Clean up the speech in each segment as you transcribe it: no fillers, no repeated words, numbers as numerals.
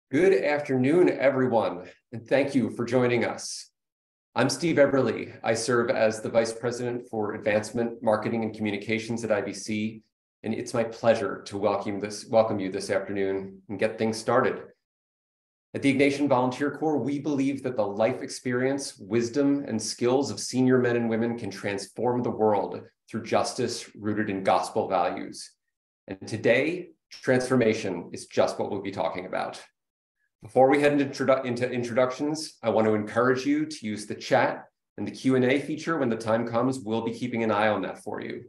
Good afternoon, everyone, and thank you for joining us. I'm Steve Eberly. I serve as the Vice President for Advancement, Marketing, and Communications at IVC, and it's my pleasure to welcome you this afternoon and get things started. At the Ignatian Volunteer Corps, we believe that the life experience, wisdom, and skills of senior men and women can transform the world through justice rooted in gospel values. And today, transformation is just what we'll be talking about. Before we head into introductions, I want to encourage you to use the chat and the Q&A feature when the time comes. We'll be keeping an eye on that for you.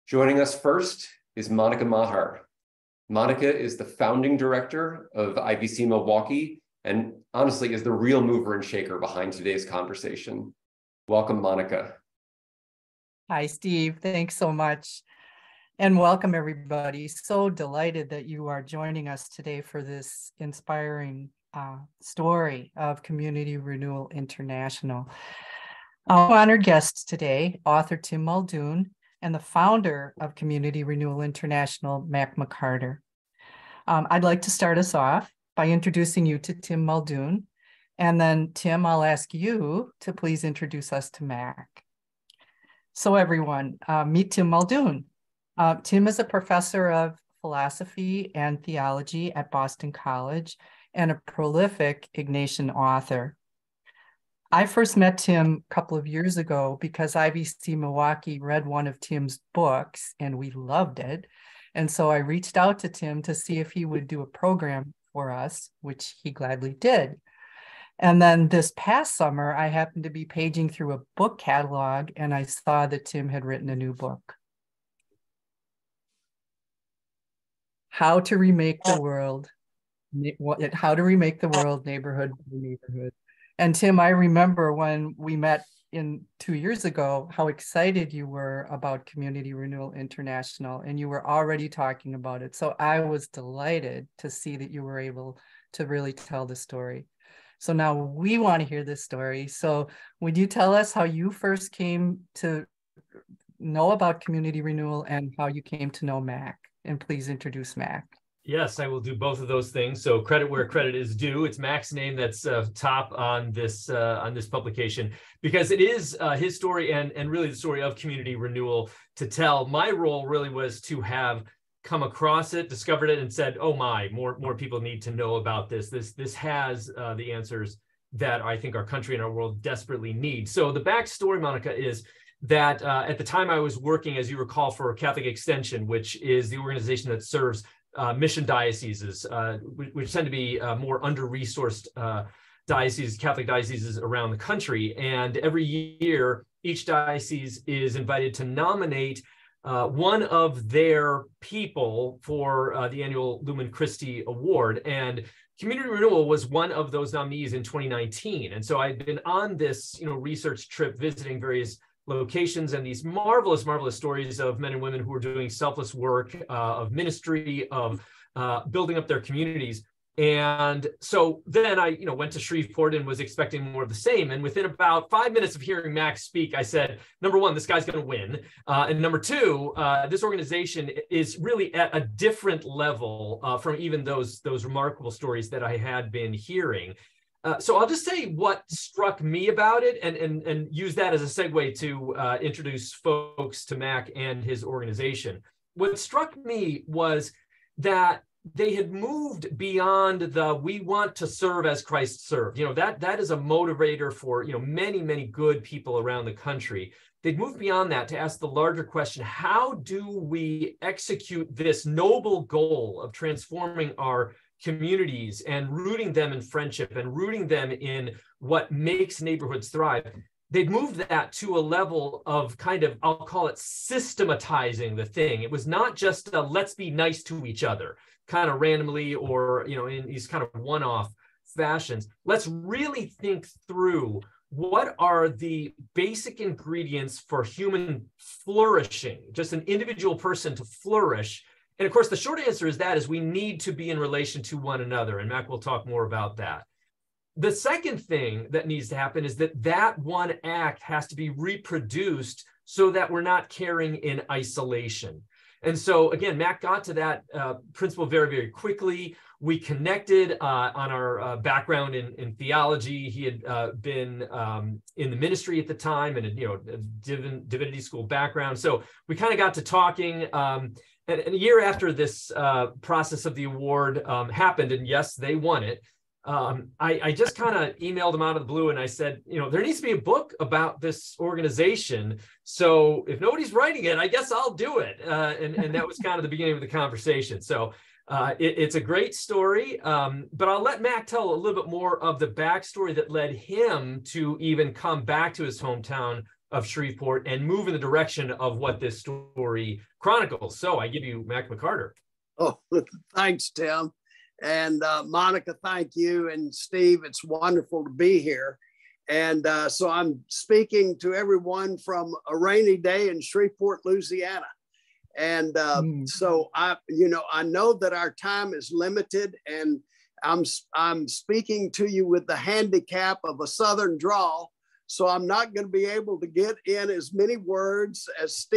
Joining us first is Monica Maher. Monica is the founding director of IVC Milwaukee and honestly is the real mover and shaker behind today's conversation. Welcome, Monica. Hi, Steve. Thanks so much. And welcome, everybody. So delighted that you are joining us today for this inspiring story of Community Renewal International. Our honored guests today, author Tim Muldoon and the founder of Community Renewal International, Mack McCarter. I'd like to start us off by introducing you to Tim Muldoon. And then, Tim, I'll ask you to please introduce us to Mack. So everyone, meet Tim Muldoon. Tim is a professor of philosophy and theology at Boston College and a prolific Ignatian author. I first met Tim a couple of years ago because IVC Milwaukee read one of Tim's books and we loved it. And so I reached out to Tim to see if he would do a program for us, which he gladly did. And then this past summer, I happened to be paging through a book catalog and I saw that Tim had written a new book. How to remake the world, neighborhood by neighborhood. And Tim, I remember when we met 2 years ago, how excited you were about Community Renewal International, and you were already talking about it. So I was delighted to see that you were able to really tell the story. So now we want to hear this story. So would you tell us how you first came to know about Community Renewal and how you came to know Mack? And please introduce Mack. Yes, I will do both of those things. So credit where credit is due. It's Mack's name that's top on this publication because it is his story and really the story of Community Renewal to tell. My role really was to have come across it, discovered it, and said, "Oh my, more people need to know about this. This has the answers that I think our country and our world desperately need." So the backstory, Monica, is that at the time I was working, as you recall, for Catholic Extension, which is the organization that serves mission dioceses, which tend to be more under-resourced dioceses, Catholic dioceses around the country. And every year, each diocese is invited to nominate one of their people for the annual Lumen Christi Award. And Community Renewal was one of those nominees in 2019. And so I'd been on this research trip visiting various locations and these marvelous stories of men and women who are doing selfless work of ministry, of building up their communities. And so then I went to Shreveport and was expecting more of the same. And within about 5 minutes of hearing Mack speak, I said, number one, this guy's going to win. And number two, this organization is really at a different level from even those remarkable stories that I had been hearing. So I'll just say what struck me about it and use that as a segue to introduce folks to Mack and his organization. What struck me was that they had moved beyond the "we want to serve as Christ served." That is a motivator for many good people around the country. They'd moved beyond that to ask the larger question: how do we execute this noble goal of transforming our communities and rooting them in friendship and rooting them in what makes neighborhoods thrive? They'd moved that to a level of kind of, I'll call it, systematizing the thing. It was not just a let's be nice to each other kind of randomly or in these kind of one-off fashions. Let's really think through what are the basic ingredients for human flourishing, just an individual person to flourish. And of course, the short answer is we need to be in relation to one another. And Mack will talk more about that. The second thing that needs to happen is that one act has to be reproduced so that we're not caring in isolation. And so again, Mack got to that principle very, very quickly. we connected on our background in theology. He had been in the ministry at the time, and a divinity school background. So we kind of got to talking. And a year after this process of the award happened, and yes, they won it. I just kind of emailed him out of the blue, and I said, there needs to be a book about this organization. So if nobody's writing it, I guess I'll do it. And that was kind of the beginning of the conversation. So it's a great story, but I'll let Mack tell a little bit more of the backstory that led him to even come back to his hometown of Shreveport and move in the direction of what this story chronicles. So I give you Mack McCarter. Oh, thanks, Tim. And Monica, thank you. And Steve, it's wonderful to be here. And so I'm speaking to everyone from a rainy day in Shreveport, Louisiana. And so I know that our time is limited, and I'm speaking to you with the handicap of a Southern drawl. So I'm not going to be able to get in as many words as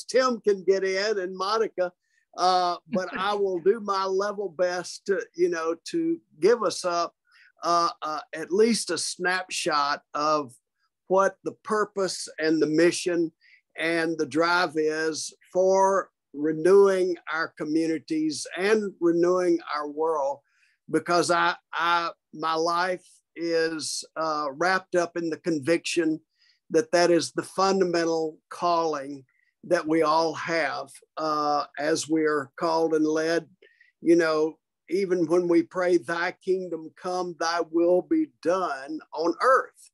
Tim can get in, and Monica. But I will do my level best to give us at least a snapshot of what the purpose and the mission and the drive is for renewing our communities and renewing our world, because my life is wrapped up in the conviction that is the fundamental calling that we all have as we are called and led. Even when we pray, thy kingdom come, thy will be done on earth,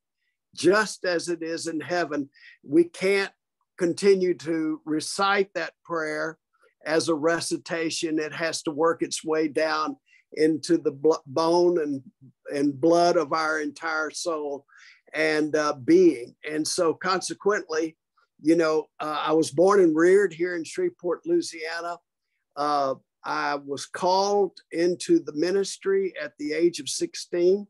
just as it is in heaven. We can't continue to recite that prayer as a recitation. It has to work its way down into the bone and blood of our entire soul and being. And so consequently, I was born and reared here in Shreveport, Louisiana. I was called into the ministry at the age of 16,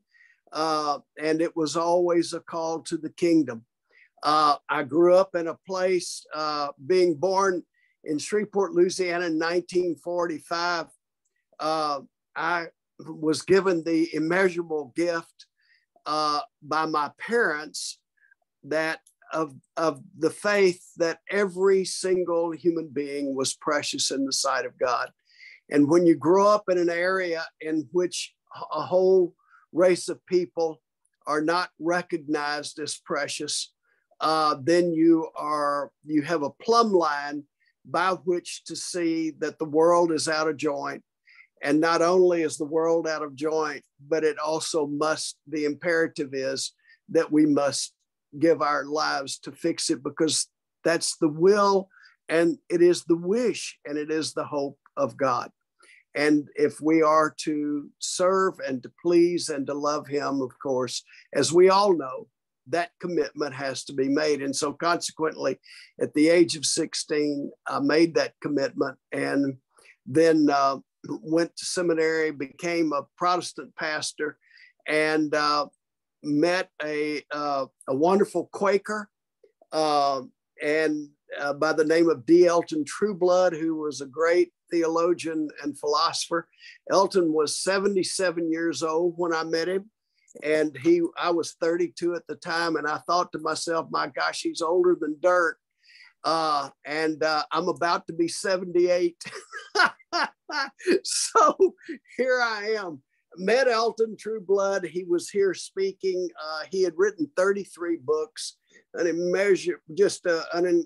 and it was always a call to the kingdom. I grew up in a place, being born in Shreveport, Louisiana in 1945. I was given the immeasurable gift by my parents of the faith that every single human being was precious in the sight of God. And when you grow up in an area in which a whole race of people are not recognized as precious, then you have a plumb line by which to see that the world is out of joint. And not only is the world out of joint, but it also the imperative is that we must give our lives to fix it, because that's the will, and it is the wish, and it is the hope of God. And if we are to serve and to please and to love him, of course, as we all know, that commitment has to be made. And so consequently, at the age of 16, I made that commitment, and then went to seminary, became a Protestant pastor, and met a wonderful Quaker and by the name of D. Elton Trueblood, who was a great theologian and philosopher. Elton was 77 years old when I met him, and I was 32 at the time, and I thought to myself, my gosh, he's older than dirt. And I'm about to be 78. So here I am. Met Elton Trueblood. He was here speaking. He had written 33 books, just an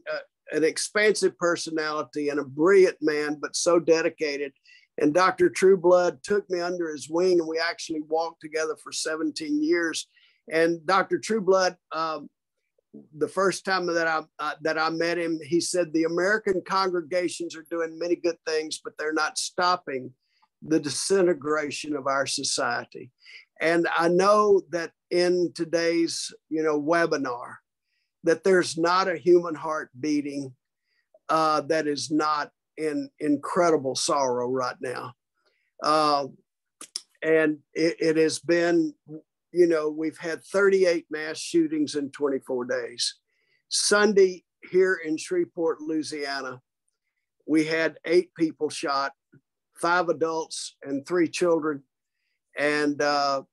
expansive personality and a brilliant man, but so dedicated. And Dr. Trueblood took me under his wing, and we actually walked together for 17 years. And Dr. Trueblood, the first time that I met him, he said, the American congregations are doing many good things, but they're not stopping the disintegration of our society. And I know that in today's, webinar, that there's not a human heart beating that is not in incredible sorrow right now. And it has been, we've had 38 mass shootings in 24 days. Sunday here in Shreveport, Louisiana, we had 8 people shot. 5 adults and 3 children. And the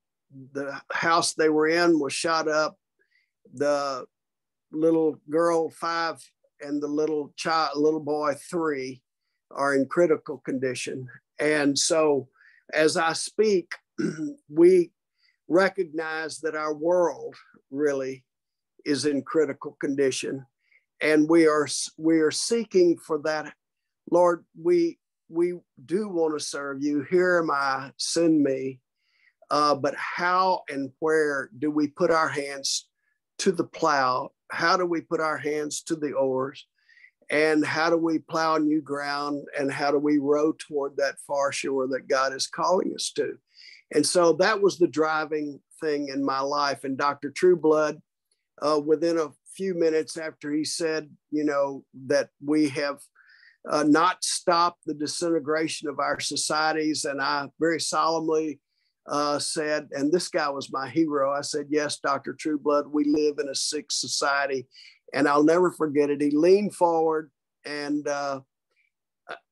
house they were in was shot up. The little girl 5 and the little boy 3 are in critical condition. And so as I speak, we recognize that our world really is in critical condition. And we are seeking for that. Lord, we do want to serve you. Here am I, send me. But how and where do we put our hands to the plow? How do we put our hands to the oars? And how do we plow new ground? And how do we row toward that far shore that God is calling us to? And so that was the driving thing in my life. And Dr. Trueblood, within a few minutes after he said, you know, that we have not stopped the disintegration of our societies. And I very solemnly said, and this guy was my hero, I said, yes, Dr. Trueblood, we live in a sick society. And I'll never forget it. He leaned forward and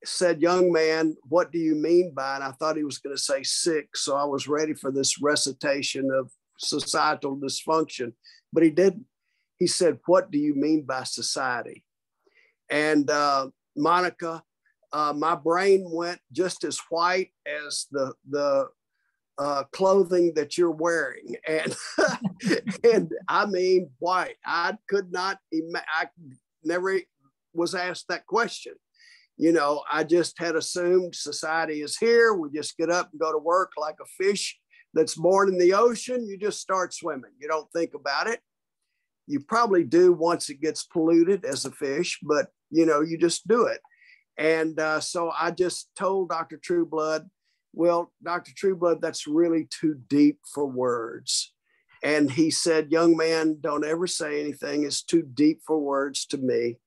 said, young man, what do you mean by? And I thought he was going to say sick. So I was ready for this recitation of societal dysfunction, but he didn't. He said, what do you mean by society? And Monica, my brain went just as white as the clothing that you're wearing. And, and I mean, white. I could not, I never was asked that question. You know, I just had assumed society is here. We just get up and go to work like a fish that's born in the ocean. You just start swimming. You don't think about it. You probably do once it gets polluted as a fish, but you know, you just do it. And so I just told Dr. Trueblood, well, Dr. Trueblood, that's really too deep for words. And he said, young man, don't ever say anything. It's too deep for words to me.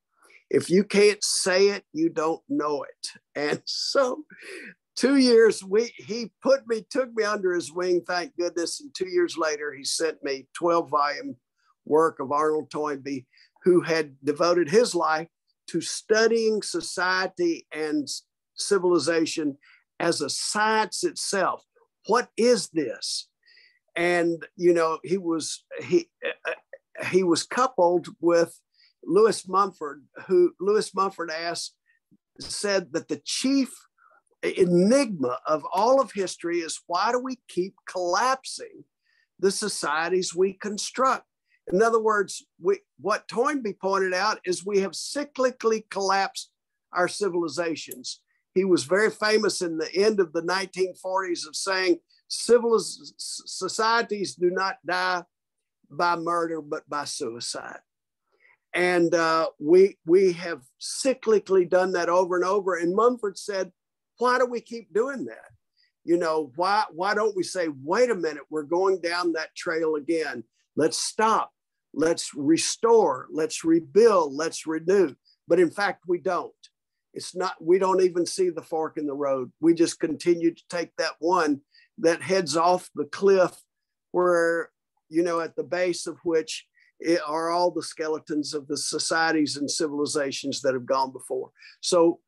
If you can't say it, you don't know it. And so 2 years, he took me under his wing, thank goodness. And 2 years later, he sent me 12-volume work of Arnold Toynbee, who had devoted his life to studying society and civilization as a science itself. What is this? And, you know, he was coupled with Lewis Mumford, who Lewis Mumford said that the chief enigma of all of history is why do we keep collapsing the societies we construct? In other words, what Toynbee pointed out is we have cyclically collapsed our civilizations. He was very famous in the end of the 1940s of saying societies do not die by murder, but by suicide. And we have cyclically done that over and over. And Mumford said, why do we keep doing that? You know, why don't we say, wait a minute, we're going down that trail again. Let's stop. Let's restore. Let's rebuild. Let's renew. But in fact, we don't. It's not, we don't even see the fork in the road. We just continue to take that one that heads off the cliff where, you know, at the base of which are all the skeletons of the societies and civilizations that have gone before. So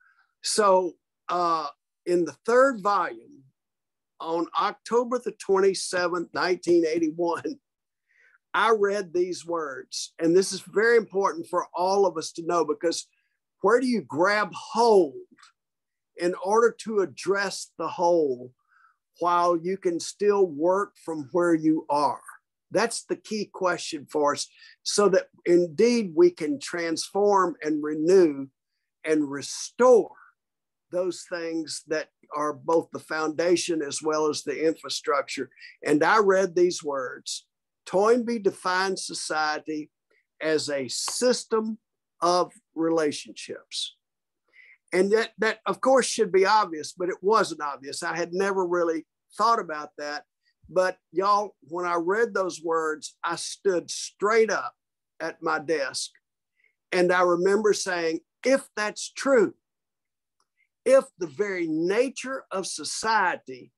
in the 3rd volume, on October the 27th, 1981, I read these words, and this is very important for all of us to know, because where do you grab hold in order to address the whole while you can still work from where you are? That's the key question for us, so that indeed we can transform and renew and restore those things that are both the foundation as well as the infrastructure. And I read these words. Toynbee defines society as a system of relationships. And that of course should be obvious, but it wasn't obvious. I had never really thought about that. But y'all, when I read those words, I stood straight up at my desk. And I remember saying, if that's true, if the very nature of society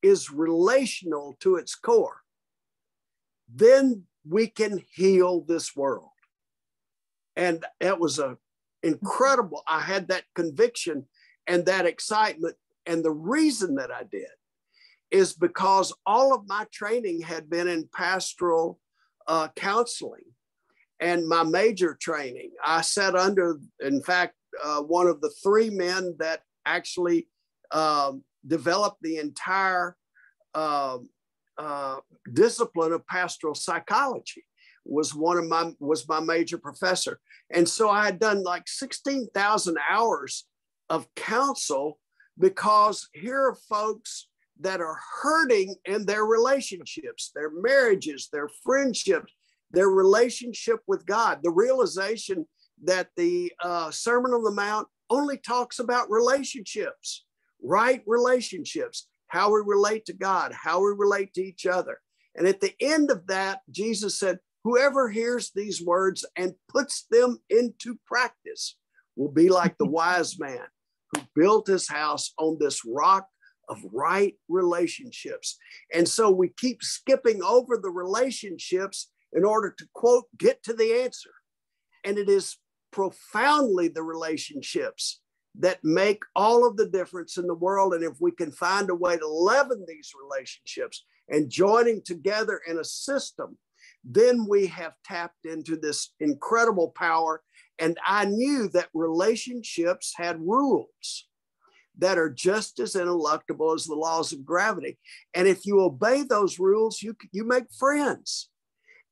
is relational to its core, then we can heal this world. And that was incredible. I had that conviction and that excitement And the reason that I did is because all of my training had been in pastoral counseling. And my major training, I sat under, in fact, one of the three men that actually developed the entire discipline of pastoral psychology. Was my major professor. And so I had done like 16,000 hours of counsel, because here are folks that are hurting in their relationships, their marriages, their friendships, their relationship with God. The realization that the Sermon on the Mount only talks about relationships, right relationships, how we relate to God, how we relate to each other. And at the end of that, Jesus said, whoever hears these words and puts them into practice will be like the wise man who built his house on this rock of right relationships. And so we keep skipping over the relationships in order to, quote, get to the answer. And it is profoundly the relationships that make all of the difference in the world. And if we can find a way to leaven these relationships and joining together in a system, then we have tapped into this incredible power. And I knew that relationships had rules that are just as ineluctable as the laws of gravity. And if you obey those rules, you make friends.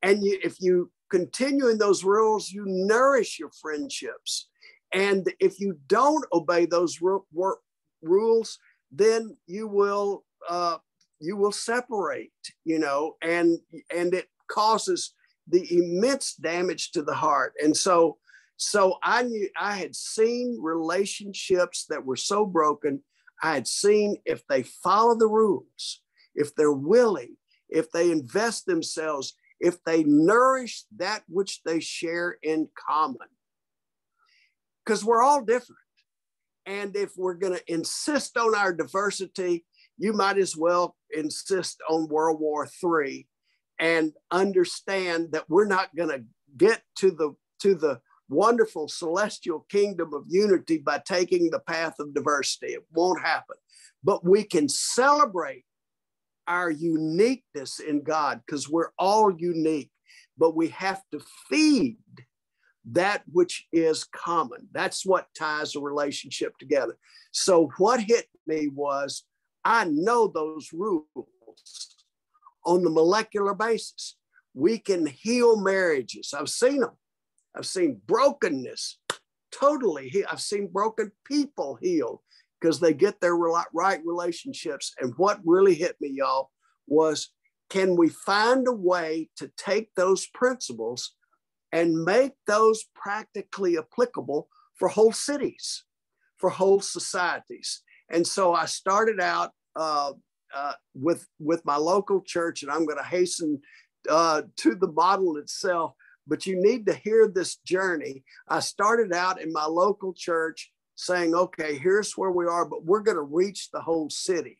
And if you continue in those rules, you nourish your friendships. And if you don't obey those rules, then you will separate, and it causes the immense damage to the heart. And so I knew I had seen relationships that were so broken. I had seen, if they follow the rules, if they're willing, if they invest themselves, if they nourish that which they share in common, because we're all different. And if we're going to insist on our diversity, you might as well insist on World War III and understand that we're not going to get to the wonderful celestial kingdom of unity by taking the path of diversity. It won't happen. But we can celebrate our uniqueness in God, because we're all unique, but we have to feed that which is common. That's what ties a relationship together. So what hit me was, I know those rules on the molecular basis. We can heal marriages. I've seen them. I've seen brokenness totally healed. I've seen broken people healed because they get their right relationships. And what really hit me, y'all, was, can we find a way to take those principles and make those practically applicable for whole cities, for whole societies? And so I started out with my local church, and I'm going to hasten to the model itself, but you need to hear this journey. I started out in my local church saying, okay, here's where we are, but we're going to reach the whole city.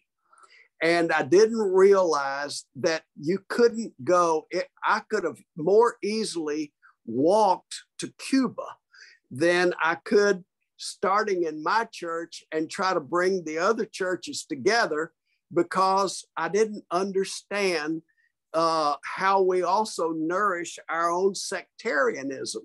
And I didn't realize that you couldn't go. I could have more easily walked to Cuba than I could starting in my church and try to bring the other churches together, because I didn't understand how we also nourish our own sectarianism.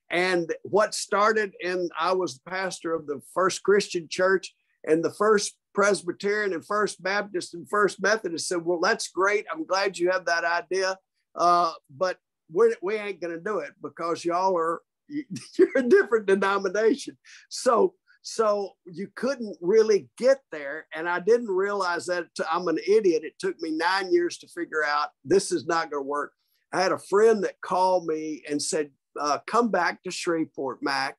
And what started I was the pastor of the First Christian Church, and the First Presbyterian and First Baptist and First Methodist said, well, that's great. I'm glad you have that idea. But we ain't going to do it because you're a different denomination. So you couldn't really get there. And I didn't realize that. I'm an idiot. It took me 9 years to figure out this is not going to work. I had a friend that called me and said, come back to Shreveport, Mack,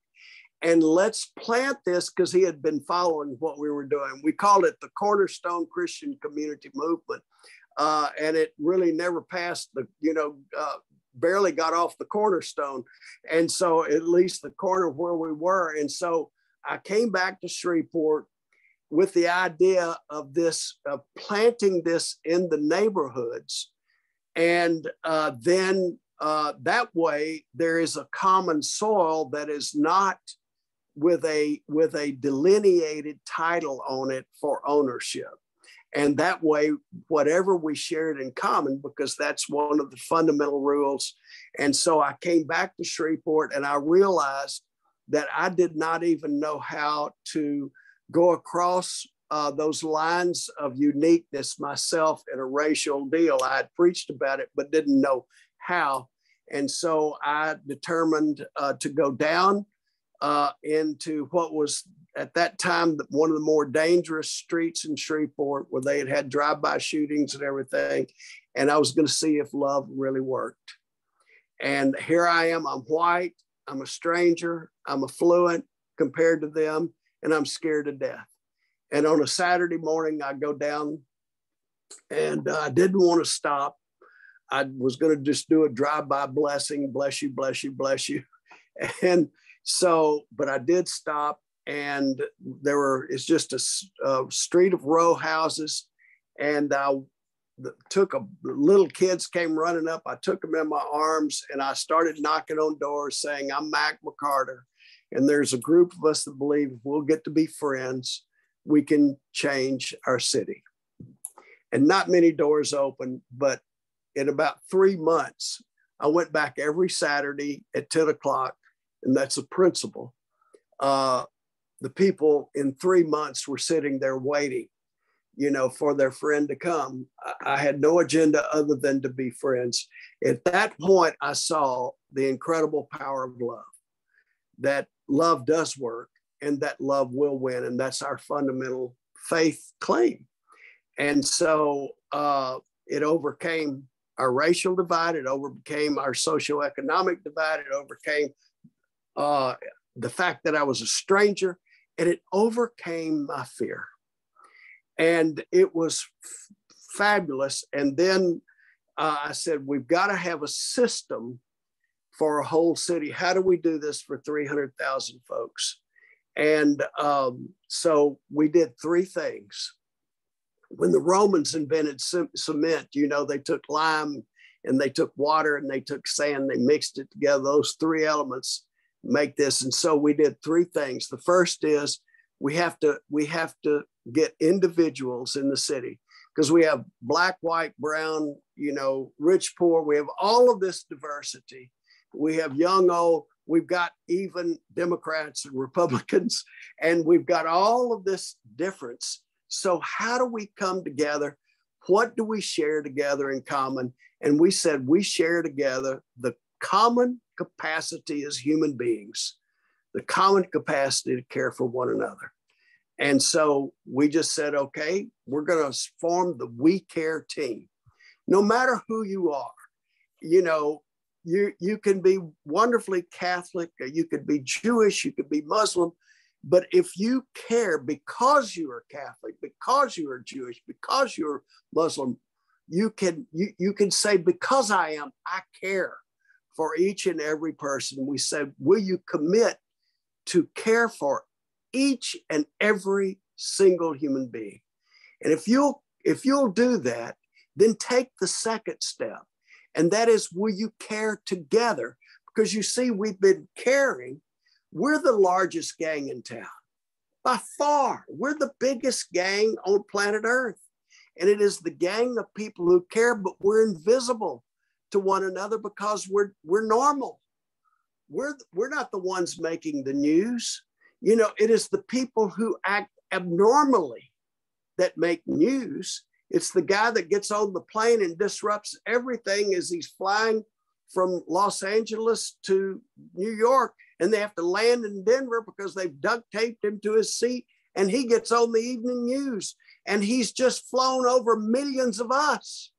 and let's plant this, because he had been following what we were doing. We called it the Cornerstone Christian Community Movement. And it really never passed barely got off the cornerstone. And so at least the corner where we were. And so I came back to Shreveport with the idea of this, planting this in the neighborhoods. And then that way there is a common soil that is not with a delineated title on it for ownership. And that way, whatever we shared in common, because that's one of the fundamental rules. And so I came back to Shreveport and I realized that I did not even know how to go across those lines of uniqueness myself in a racial deal. I had preached about it, but didn't know how. And so I determined to go down into what was at that time one of the more dangerous streets in Shreveport, where they had drive-by shootings and everything. And I was going to see if love really worked. And here I am, I'm white, I'm a stranger, I'm affluent compared to them, and I'm scared to death. And on a Saturday morning, I go down and I didn't want to stop. I was going to just do a drive-by blessing, bless you, bless you, bless you. And so, but I did stop, and it's just a street of row houses. And I little kids came running up. I took them in my arms and I started knocking on doors saying, I'm Mack McCarter. And there's a group of us that believe if we'll get to be friends, we can change our city. And not many doors opened, but in about 3 months, I went back every Saturday at 10 o'clock, and that's a principle. The people in 3 months were sitting there waiting, for their friend to come. I had no agenda other than to be friends. At that point, I saw the incredible power of love, that love does work and that love will win. And that's our fundamental faith claim. And so it overcame our racial divide. It overcame our socioeconomic divide. It overcame the fact that I was a stranger, and it overcame my fear. And it was fabulous. And then I said, we've got to have a system for a whole city. How do we do this for 300,000 folks? And so we did 3 things. When the Romans invented cement, they took lime and they took water and they took sand, they mixed it together. Those 3 elements make this. And so we did 3 things. The first is we have to get individuals in the city, because we have black, white, brown, rich, poor. We have all of this diversity. We have young, old, we've got even Democrats and Republicans, and we've got all of this difference. So how do we come together? What do we share together in common? And we said, we share together the common capacity as human beings, the common capacity to care for one another. And so we just said, okay, we're going to form the We Care team. No matter who you are, you can be wonderfully Catholic, you could be Jewish, you could be Muslim, but if you care because you are Catholic, because you are Jewish, because you're Muslim, you can say, because I care for each and every person. We said, will you commit to care for each and every single human being? And if you'll do that, then take the second step. And that is, will you care together? Because you see, we've been caring. We're the largest gang in town. By far, we're the biggest gang on planet Earth. And it is the gang of people who care, but we're invisible to one another because we're normal. We're not the ones making the news. It is the people who act abnormally that make news. It's the guy that gets on the plane and disrupts everything as he's flying from Los Angeles to New York, and they have to land in Denver because they've duct taped him to his seat, and he gets on the evening news, and he's just flown over millions of us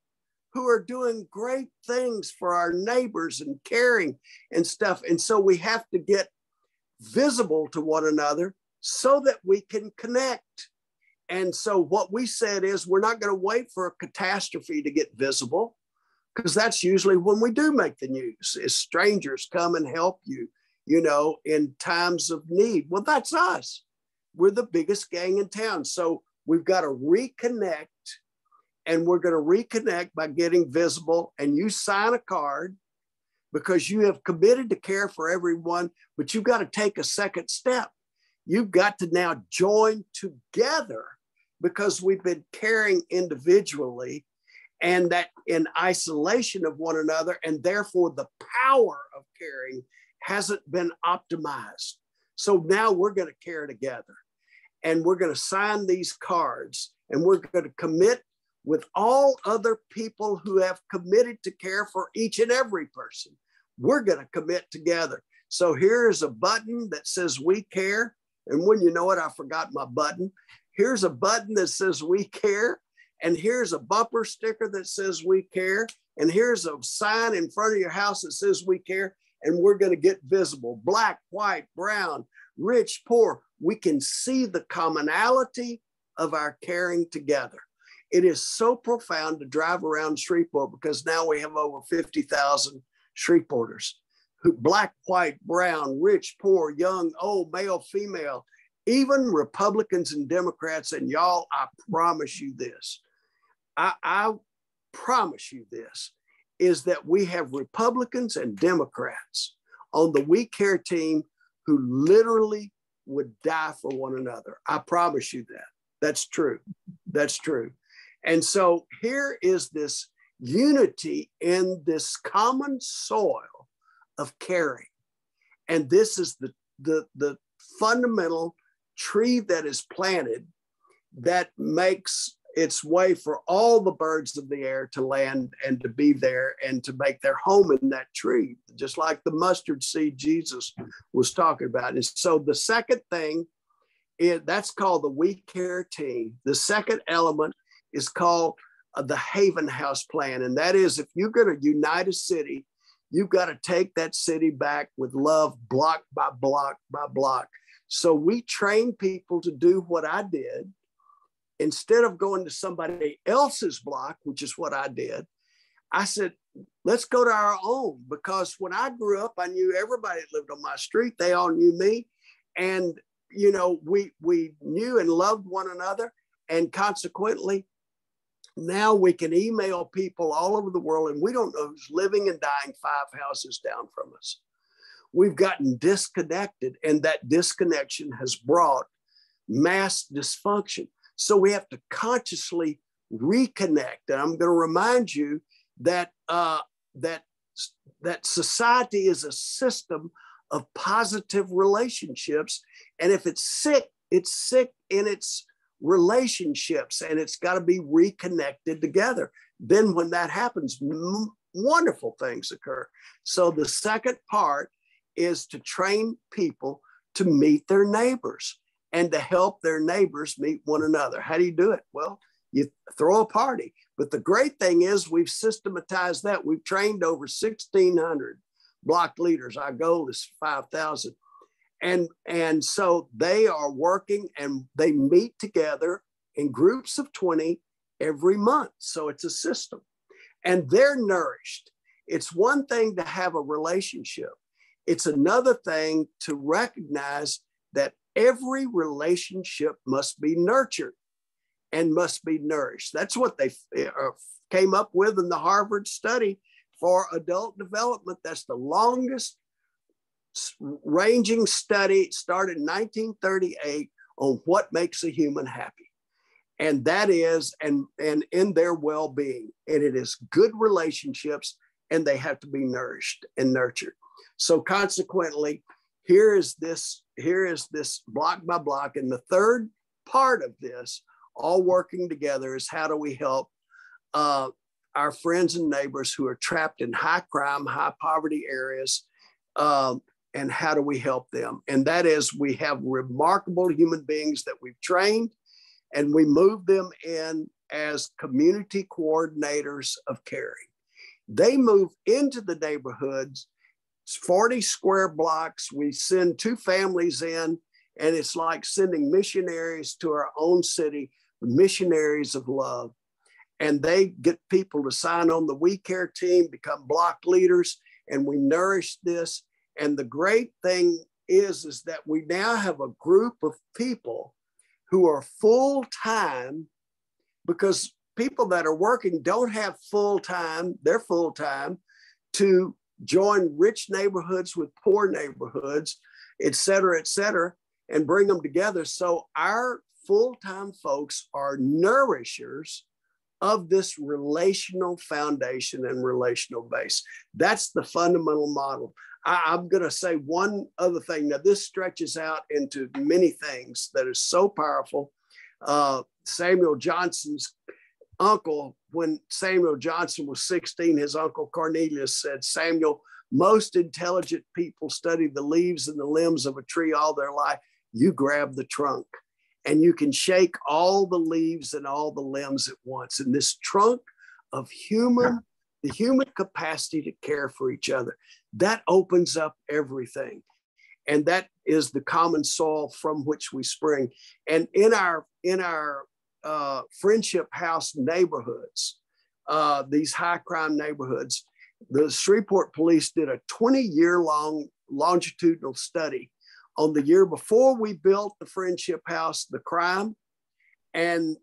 who are doing great things for our neighbors and caring and stuff. And so we have to get visible to one another so that we can connect. And so what we said is, we're not going to wait for a catastrophe to get visible, because that's usually when we do make the news, is strangers come and help you, in times of need. Well, that's us. We're the biggest gang in town. So we've got to reconnect, and we're going to reconnect by getting visible. And you sign a card because you have committed to care for everyone, but you've got to take a second step. You've got to now join together, because we've been caring individually and that in isolation of one another, and therefore the power of caring hasn't been optimized. So now we're going to care together, and we're going to sign these cards, and we're going to commit with all other people who have committed to care for each and every person. We're going to commit together. So here's a button that says we care. And when you know it, I forgot my button. Here's a button that says we care. And here's a bumper sticker that says we care. And here's a sign in front of your house that says we care. And we're going to get visible. Black, white, brown, rich, poor. We can see the commonality of our caring together. It is so profound to drive around Shreveport, because now we have over 50,000 Shreveporters, who black, white, brown, rich, poor, young, old, male, female, even Republicans and Democrats. And y'all, I promise you this, I promise you this, is that we have Republicans and Democrats on the We Care team who literally would die for one another. I promise you that. That's true. That's true. And so here is this unity in this common soil of caring. And this is the fundamental tree that is planted that makes its way for all the birds of the air to land and to be there and to make their home in that tree, just like the mustard seed Jesus was talking about. And so the second thing, that's called the We Care team. The second element is called the Haven House plan. And that is, if you're going to unite a city, you've got to take that city back with love, block by block by block. So we train people to do what I did. Instead of going to somebody else's block, which is what I did, I said, let's go to our own. Because when I grew up, I knew everybody that lived on my street. They all knew me. And, you know, we knew and loved one another. And consequently, now we can email people all over the world, and we don't know who's living and dying 5 houses down from us. We've gotten disconnected, and that disconnection has brought mass dysfunction. So we have to consciously reconnect. And I'm going to remind you that that society is a system of positive relationships. And if it's sick in its relationships, and it's got to be reconnected together. Then when that happens, wonderful things occur. So the second part is to train people to meet their neighbors and to help their neighbors meet one another. How do you do it? Well, you throw a party. But the great thing is we've systematized that. We've trained over 1,600 block leaders. Our goal is 5,000. And so they are working, and they meet together in groups of 20 every month. So it's a system, and they're nourished. It's one thing to have a relationship. It's another thing to recognize that every relationship must be nurtured and must be nourished. That's what they came up with in the Harvard study for adult development. That's the longest ranging study. It started in 1938 on what makes a human happy. And that is, and in their well-being. And it is good relationships, and they have to be nourished and nurtured. So consequently, here is this block by block. And the third part of this, all working together, is how do we help our friends and neighbors who are trapped in high crime, high poverty areas, and how do we help them? And that is, we have remarkable human beings that we've trained, and we move them in as community coordinators of caring. They move into the neighborhoods, 40 square blocks. We send 2 families in, and it's like sending missionaries to our own city, missionaries of love. And they get people to sign on the We Care team, become block leaders, and we nourish this. And the great thing is that we now have a group of people who are full-time, because people that are working don't have full-time, they're full-time, to join rich neighborhoods with poor neighborhoods, et cetera, et cetera. and bring them together. So our full-time folks are nourishers of this relational foundation and relational base. That's the fundamental model. I'm going to say one other thing. Now, this stretches out into many things that is so powerful. Samuel Johnson's uncle, when Samuel Johnson was 16, his uncle Cornelius said, "Samuel, most intelligent people study the leaves and the limbs of a tree all their life. You grab the trunk and you can shake all the leaves and all the limbs at once. And this trunk of the human capacity to care for each other, that opens up everything. And that is the common soil from which we spring. And in our Friendship House neighborhoods, these high crime neighborhoods, the Shreveport police did a 20-year-long longitudinal study on the year before we built the Friendship House, the crime, and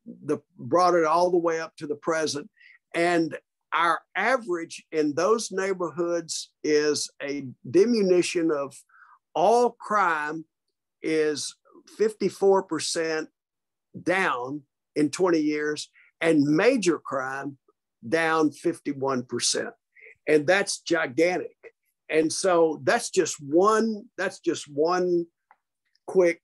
brought it all the way up to the present. And our average in those neighborhoods is a diminution of all crime is 54% down in 20 years, and major crime down 51%. And that's gigantic. And so that's just one quick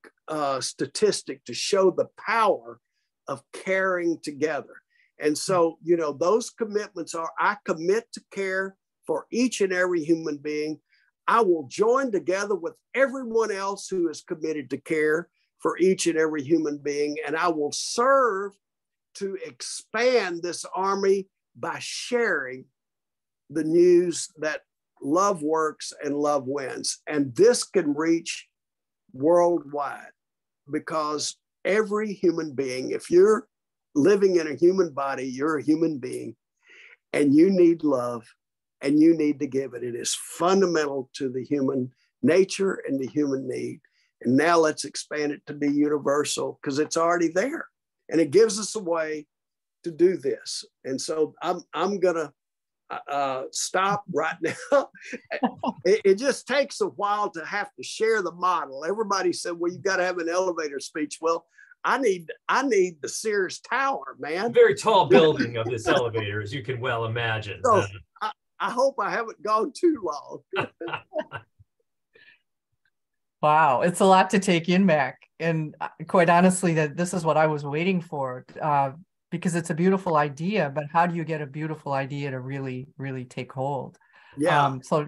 statistic to show the power of caring together. And so, you know, those commitments are, I commit to care for each and every human being. I will join together with everyone else who is committed to care for each and every human being. And I will serve to expand this army by sharing the news that love works and love wins. And this can reach worldwide, because every human being, if you're living in a human body, you're a human being, and you need love and you need to give it. It is fundamental to the human nature and the human need. And now let's expand it to be universal, because it's already there. And it gives us a way to do this. And so I'm gonna stop right now. It just takes a while to have to share the model. Everybody said, well, you've got to have an elevator speech. Well, I need the Sears Tower, man. Very tall building of this elevator, as you can well imagine. So I hope I haven't gone too long. Wow, it's a lot to take in, Mack. And quite honestly, this is what I was waiting for, because it's a beautiful idea, but how do you get a beautiful idea to really, really take hold? Yeah. So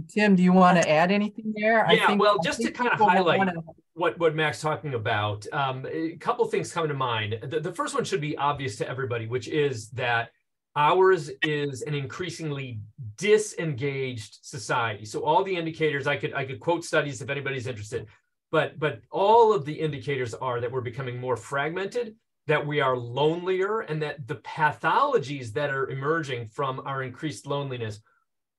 Tim, do you want to add anything there? Yeah, just to kind of highlight what Mack's talking about, a couple of things come to mind. The first one should be obvious to everybody, which is that ours is an increasingly disengaged society. So all the indicators, I could quote studies if anybody's interested, but all of the indicators are that we're becoming more fragmented, that we are lonelier, and that the pathologies that are emerging from our increased loneliness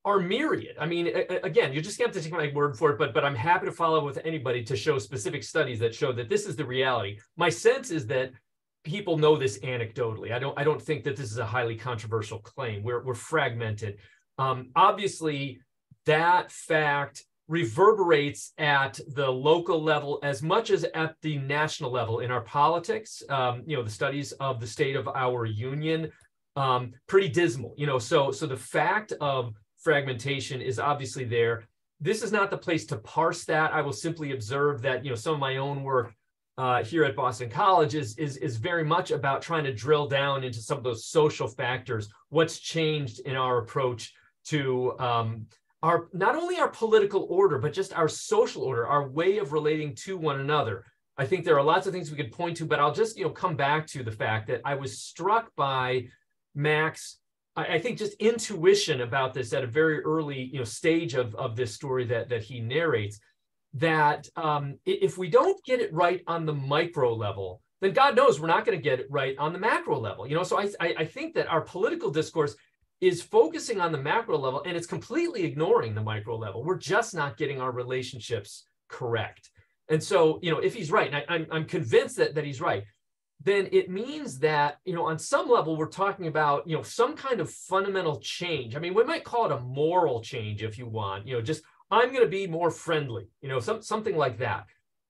are myriad. I mean, again, you just have to take my word for it, but I'm happy to follow with anybody to show specific studies that show that this is the reality. My sense is that people know this anecdotally. I don't think that this is a highly controversial claim. We're fragmented. Obviously, that fact reverberates at the local level as much as at the national level in our politics. You know, the studies of the state of our union, pretty dismal. You know, so the fact of fragmentation is obviously there. This is not the place to parse that. I will simply observe that, you know, some of my own work here at Boston College is very much about trying to drill down into some of those social factors. What's changed in our approach to our not only our political order, but just our social order, our way of relating to one another. I think there are lots of things we could point to, but I'll just, you know, come back to the fact that I was struck by Mack's, I think, just intuition about this at a very early, you know, stage of this story that he narrates, that if we don't get it right on the micro level, then God knows we're not going to get it right on the macro level. You know, so I think that our political discourse is focusing on the macro level and it's completely ignoring the micro level. We're just not getting our relationships correct. And so, you know, if he's right, and I'm convinced that he's right, then it means that, you know, on some level, we're talking about, you know, some kind of fundamental change. I mean, we might call it a moral change if you want, you know, just I'm going to be more friendly, you know, something like that.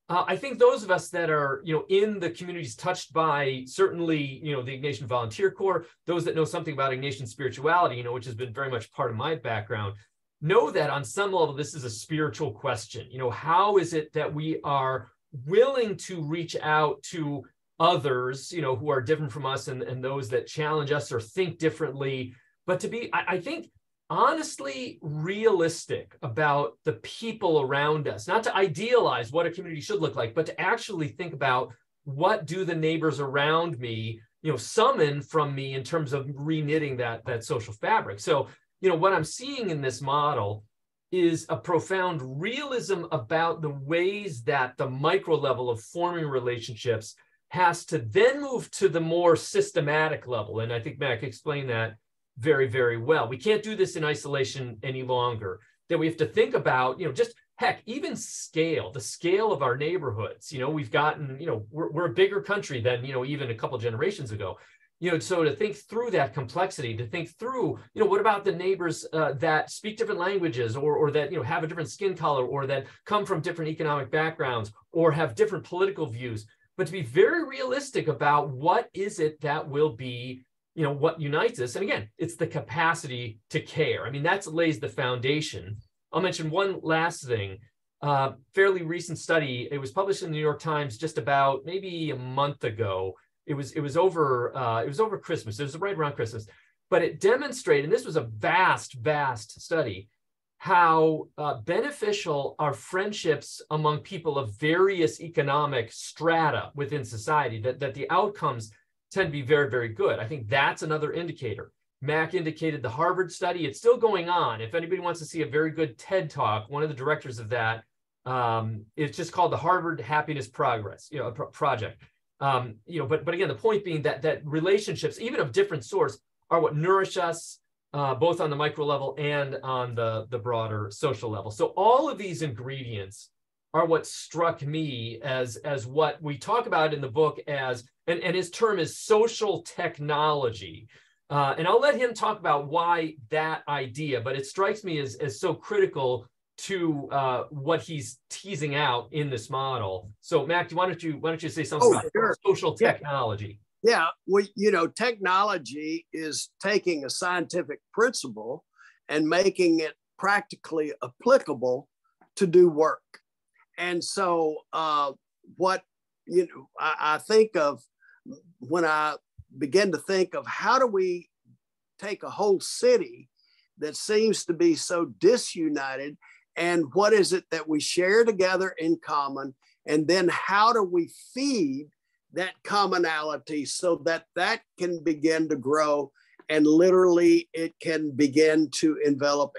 I think those of us that are, in the communities touched by certainly, the Ignatian Volunteer Corps, those that know something about Ignatian spirituality, which has been very much part of my background, know that on some level, this is a spiritual question. How is it that we are willing to reach out to others, who are different from us and those that challenge us or think differently, but to be, I think, honestly realistic about the people around us, not to idealize what a community should look like, but to actually think about what do the neighbors around me, summon from me in terms of reknitting that social fabric. So, what I'm seeing in this model is a profound realism about the ways that the micro level of forming relationships has to then move to the more systematic level. And I think Mack explained that very, very well. We can't do this in isolation any longer. That we have to think about, just heck, even scale, the scale of our neighborhoods. We've gotten, we're a bigger country than, even a couple generations ago. So to think through that complexity, to think through, what about the neighbors that speak different languages or that, have a different skin color or that come from different economic backgrounds or have different political views, but to be very realistic about what is it that will be, what unites us. And again, it's the capacity to care. I mean, that lays the foundation. I'll mention one last thing. Fairly recent study. It was published in the New York Times just about maybe a month ago. It was over Christmas. It was right around Christmas, but it demonstrated, and this was a vast study, how beneficial are friendships among people of various economic strata within society. That the outcomes tend to be very, very good. I think that's another indicator. Mack indicated the Harvard study. It's still going on. If anybody wants to see a very good TED Talk, one of the directors of that, it's just called the Harvard Happiness Project. But again, the point being that relationships, even of different sorts, are what nourish us, both on the micro level and on the broader social level. So all of these ingredients are what struck me as what we talk about in the book as, and his term is social technology. And I'll let him talk about why that idea, but it strikes me as so critical to what he's teasing out in this model. So Mack, why don't you say something about social technology? Yeah, well, technology is taking a scientific principle and making it practically applicable to do work. And so what I think of when I begin to think of how do we take a whole city that seems to be so disunited, and what is it that we share together in common, and then how do we feed that commonality so that can begin to grow, and literally it can begin to envelop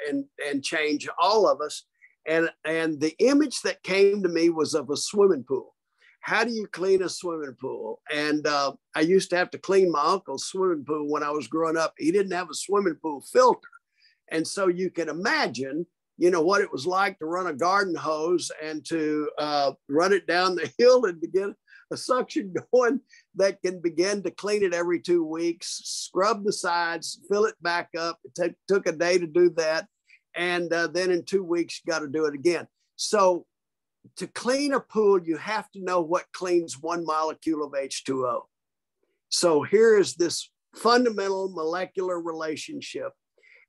and change all of us. And the image that came to me was of a swimming pool. How do you clean a swimming pool? And I used to have to clean my uncle's swimming pool when I was growing up. He didn't have a swimming pool filter. And so you can imagine, what it was like to run a garden hose and to run it down the hill and begin a suction going that can begin to clean it every 2 weeks, scrub the sides, fill it back up. It took a day to do that. And then in 2 weeks, you got to do it again. So to clean a pool, you have to know what cleans 1 molecule of H2O. So here is this fundamental molecular relationship,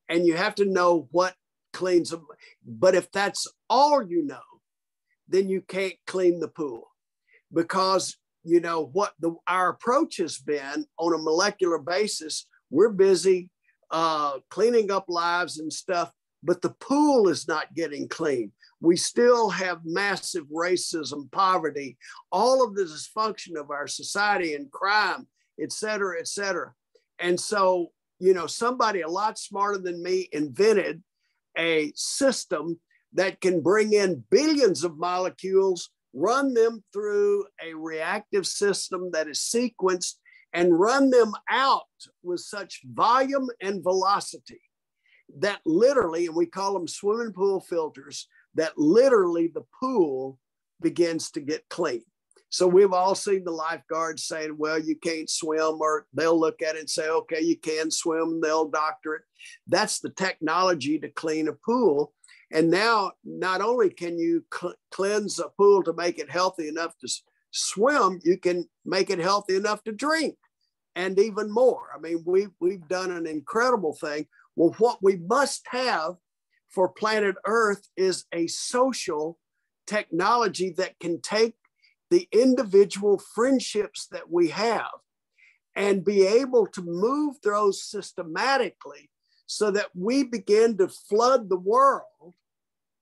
and you have to know what cleans them. But if that's all you know, then you can't clean the pool, because what our approach has been on a molecular basis. We're busy cleaning up lives and stuff, but the pool is not getting clean. We still have massive racism, poverty, all of the dysfunction of our society and crime, et cetera, et cetera. And so, somebody a lot smarter than me invented a system that can bring in billions of molecules, run them through a reactive system that is sequenced, and run them out with such volume and velocity that literally, and we call them swimming pool filters, that literally the pool begins to get clean. So we've all seen the lifeguards saying, well, you can't swim, or they'll look at it and say, okay, you can swim, they'll doctor it. That's the technology to clean a pool. And now, not only can you cleanse a pool to make it healthy enough to swim, you can make it healthy enough to drink, and even more. I mean, we've done an incredible thing. Well, what we must have for planet Earth is a social technology that can take the individual friendships that we have and be able to move those systematically so that we begin to flood the world.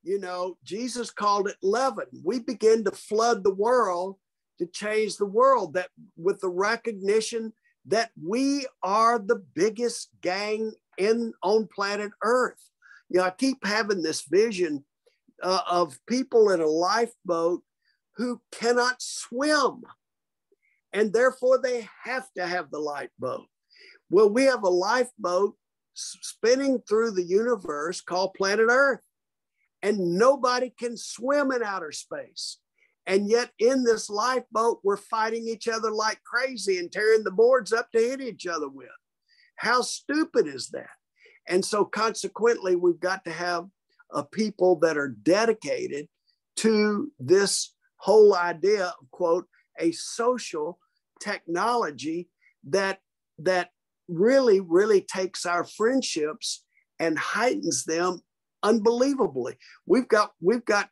You know, Jesus called it leaven. We begin to flood the world to change the world, that with the recognition that we are the biggest gang on planet Earth. You know, I keep having this vision of people in a lifeboat who cannot swim, and therefore they have to have the lifeboat. Well, we have a lifeboat spinning through the universe called planet Earth, and nobody can swim in outer space. And yet in this lifeboat, we're fighting each other like crazy and tearing the boards up to hit each other with. How stupid is that? And so consequently, we've got to have a people that are dedicated to this whole idea of, quote, a social technology that really, really takes our friendships and heightens them unbelievably. We've got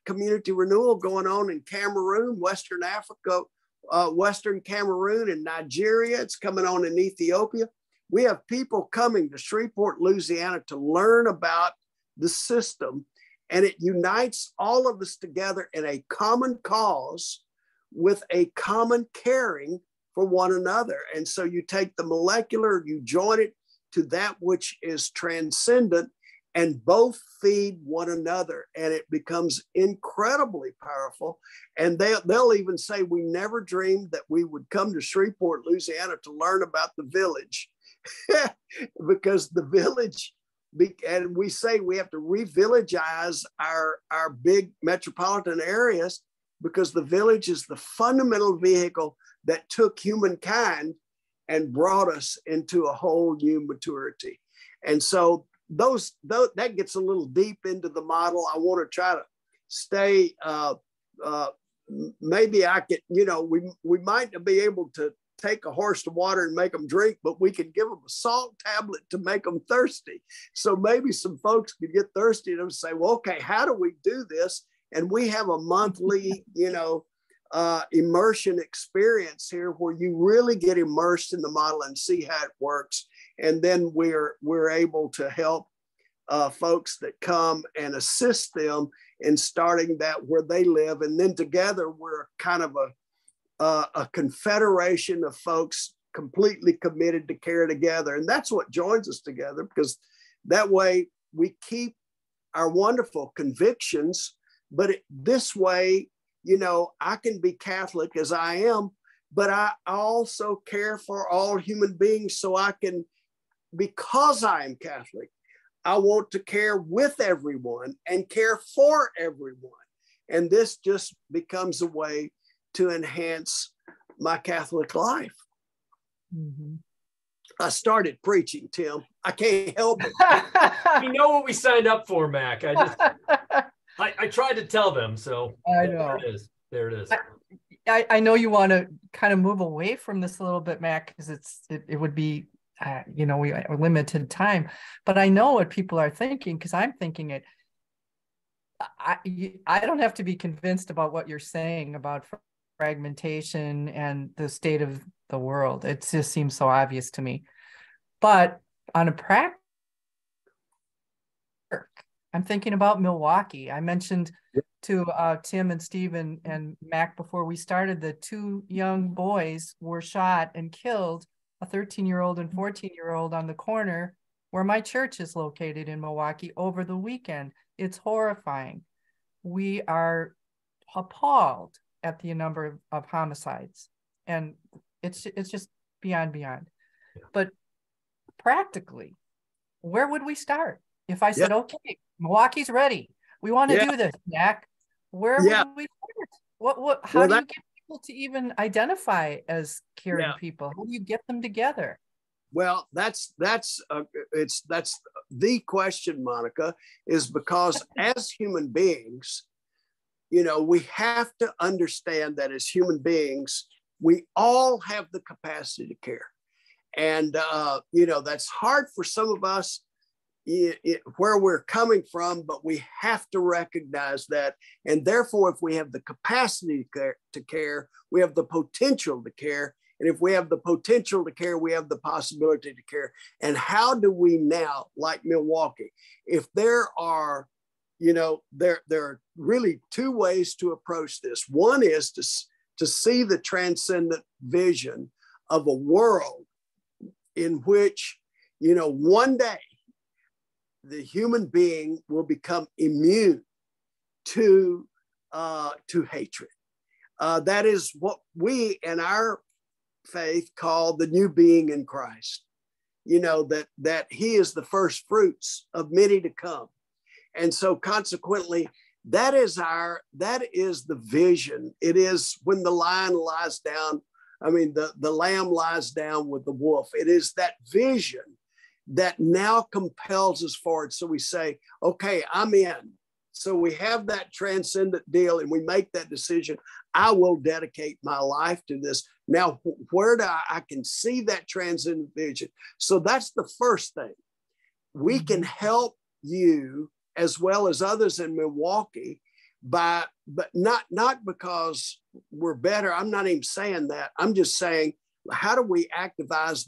community renewal going on in Cameroon, Western Africa, Western Cameroon and Nigeria. It's coming on in Ethiopia. We have people coming to Shreveport, Louisiana to learn about the system, and it unites all of us together in a common cause with a common caring for one another. And so you take the molecular, you join it to that which is transcendent, and both feed one another, and it becomes incredibly powerful. And they'll even say, we never dreamed that we would come to Shreveport, Louisiana to learn about the village. Because the village, and we say we have to re-villagize our big metropolitan areas, because the village is the fundamental vehicle that took humankind and brought us into a whole new maturity. And so that gets a little deep into the model. I want to try to stay, maybe I could, you know, we might not be able to take a horse to water and make them drink, but we can give them a salt tablet to make them thirsty. So maybe some folks could get thirsty and say, well, okay, how do we do this? And we have a monthly, you know, immersion experience here where you really get immersed in the model and see how it works. And then we're able to help folks that come and assist them in starting that where they live. And then together we're kind of a confederation of folks completely committed to care together. And that's what joins us together, because that way we keep our wonderful convictions, but this way, you know, I can be Catholic as I am, but I also care for all human beings. So I can, because I am Catholic, I want to care with everyone and care for everyone. And this just becomes a way to enhance my Catholic life. Mm-hmm. I started preaching, Tim. I can't help it. We know what we signed up for, Mac. I tried to tell them, so I know. There it is. I know you want to kind of move away from this a little bit, Mac, because it would be, you know, we have limited time. But I know what people are thinking, because I'm thinking it. I don't have to be convinced about what you're saying about fragmentation and the state of the world. It just seems so obvious to me. But on a practice, I'm thinking about Milwaukee. I mentioned to Tim and Steve and Mac before we started that 2 young boys were shot and killed, a 13-year-old and 14-year-old on the corner where my church is located in Milwaukee over the weekend. It's horrifying. We are appalled at the number of homicides, and it's just beyond. Yeah. But practically, where would we start? If I said, okay, Milwaukee's ready, we want to do this, Mac, where would we start? How do you get people to even identify as caring people? How do you get them together? Well, that's the question, Monica, is because as human beings, you know, we have to understand that as human beings, we all have the capacity to care. And, you know, that's hard for some of us where we're coming from, but we have to recognize that. And therefore, if we have the capacity to care, we have the potential to care. And if we have the potential to care, we have the possibility to care. And how do we now, like Milwaukee, if there are, you know, there are really two ways to approach this. One is to see the transcendent vision of a world in which, you know, one day the human being will become immune to hatred. That is what we in our faith call the new being in Christ. You know, that he is the first fruits of many to come. And so consequently, that is the vision. It is when the lion lies down, the lamb lies down with the wolf. It is that vision that now compels us forward. So we say, okay, I'm in. So we have that transcendent deal and we make that decision. I will dedicate my life to this. Now, where do I can see that transcendent vision? So that's the first thing. We can help you as well as others in Milwaukee but not because we're better. I'm not even saying that. I'm just saying, how do we activate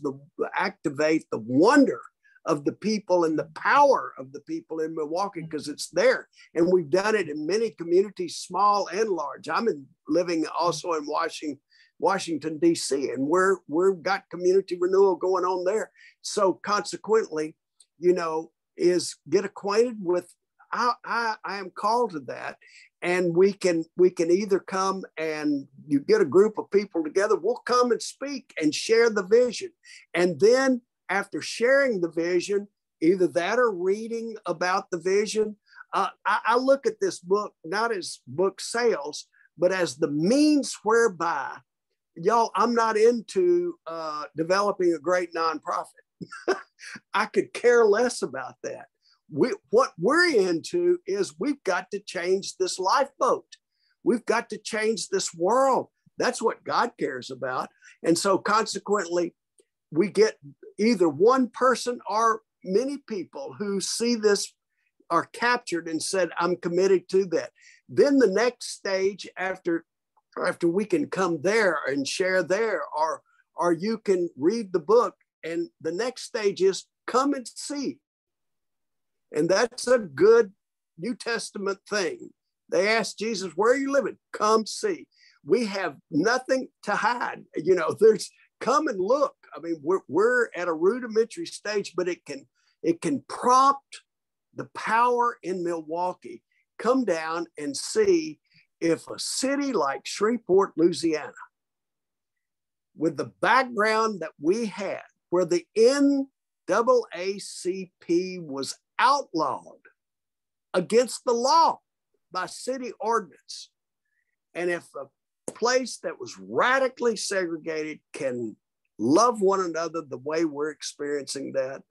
the wonder of the people and the power of the people in Milwaukee, because it's there. And we've done it in many communities, small and large. I'm living also in Washington, D.C., and we've got community renewal going on there. So consequently, you know, is get acquainted with, I am called to that. And we can either come and you get a group of people together, we'll come and speak and share the vision. And then after sharing the vision, either that or reading about the vision, I look at this book, not as book sales, but as the means whereby, y'all, I'm not into developing a great nonprofit. I could care less about that. What we're into is we've got to change this lifeboat. We've got to change this world. That's what God cares about. And so consequently, we get either one person or many people who see this are captured and said, I'm committed to that. Then the next stage after we can come there and share there, or you can read the book, and the next stage is come and see. And that's a good New Testament thing. They asked Jesus, where are you living? Come see. We have nothing to hide. You know, there's come and look. I mean, we're at a rudimentary stage, but it can prompt the power in Milwaukee. Come down and see if a city like Shreveport, Louisiana, with the background that we had, where the NAACP was outlawed against the law by city ordinance. And if a place that was radically segregated can love one another the way we're experiencing that,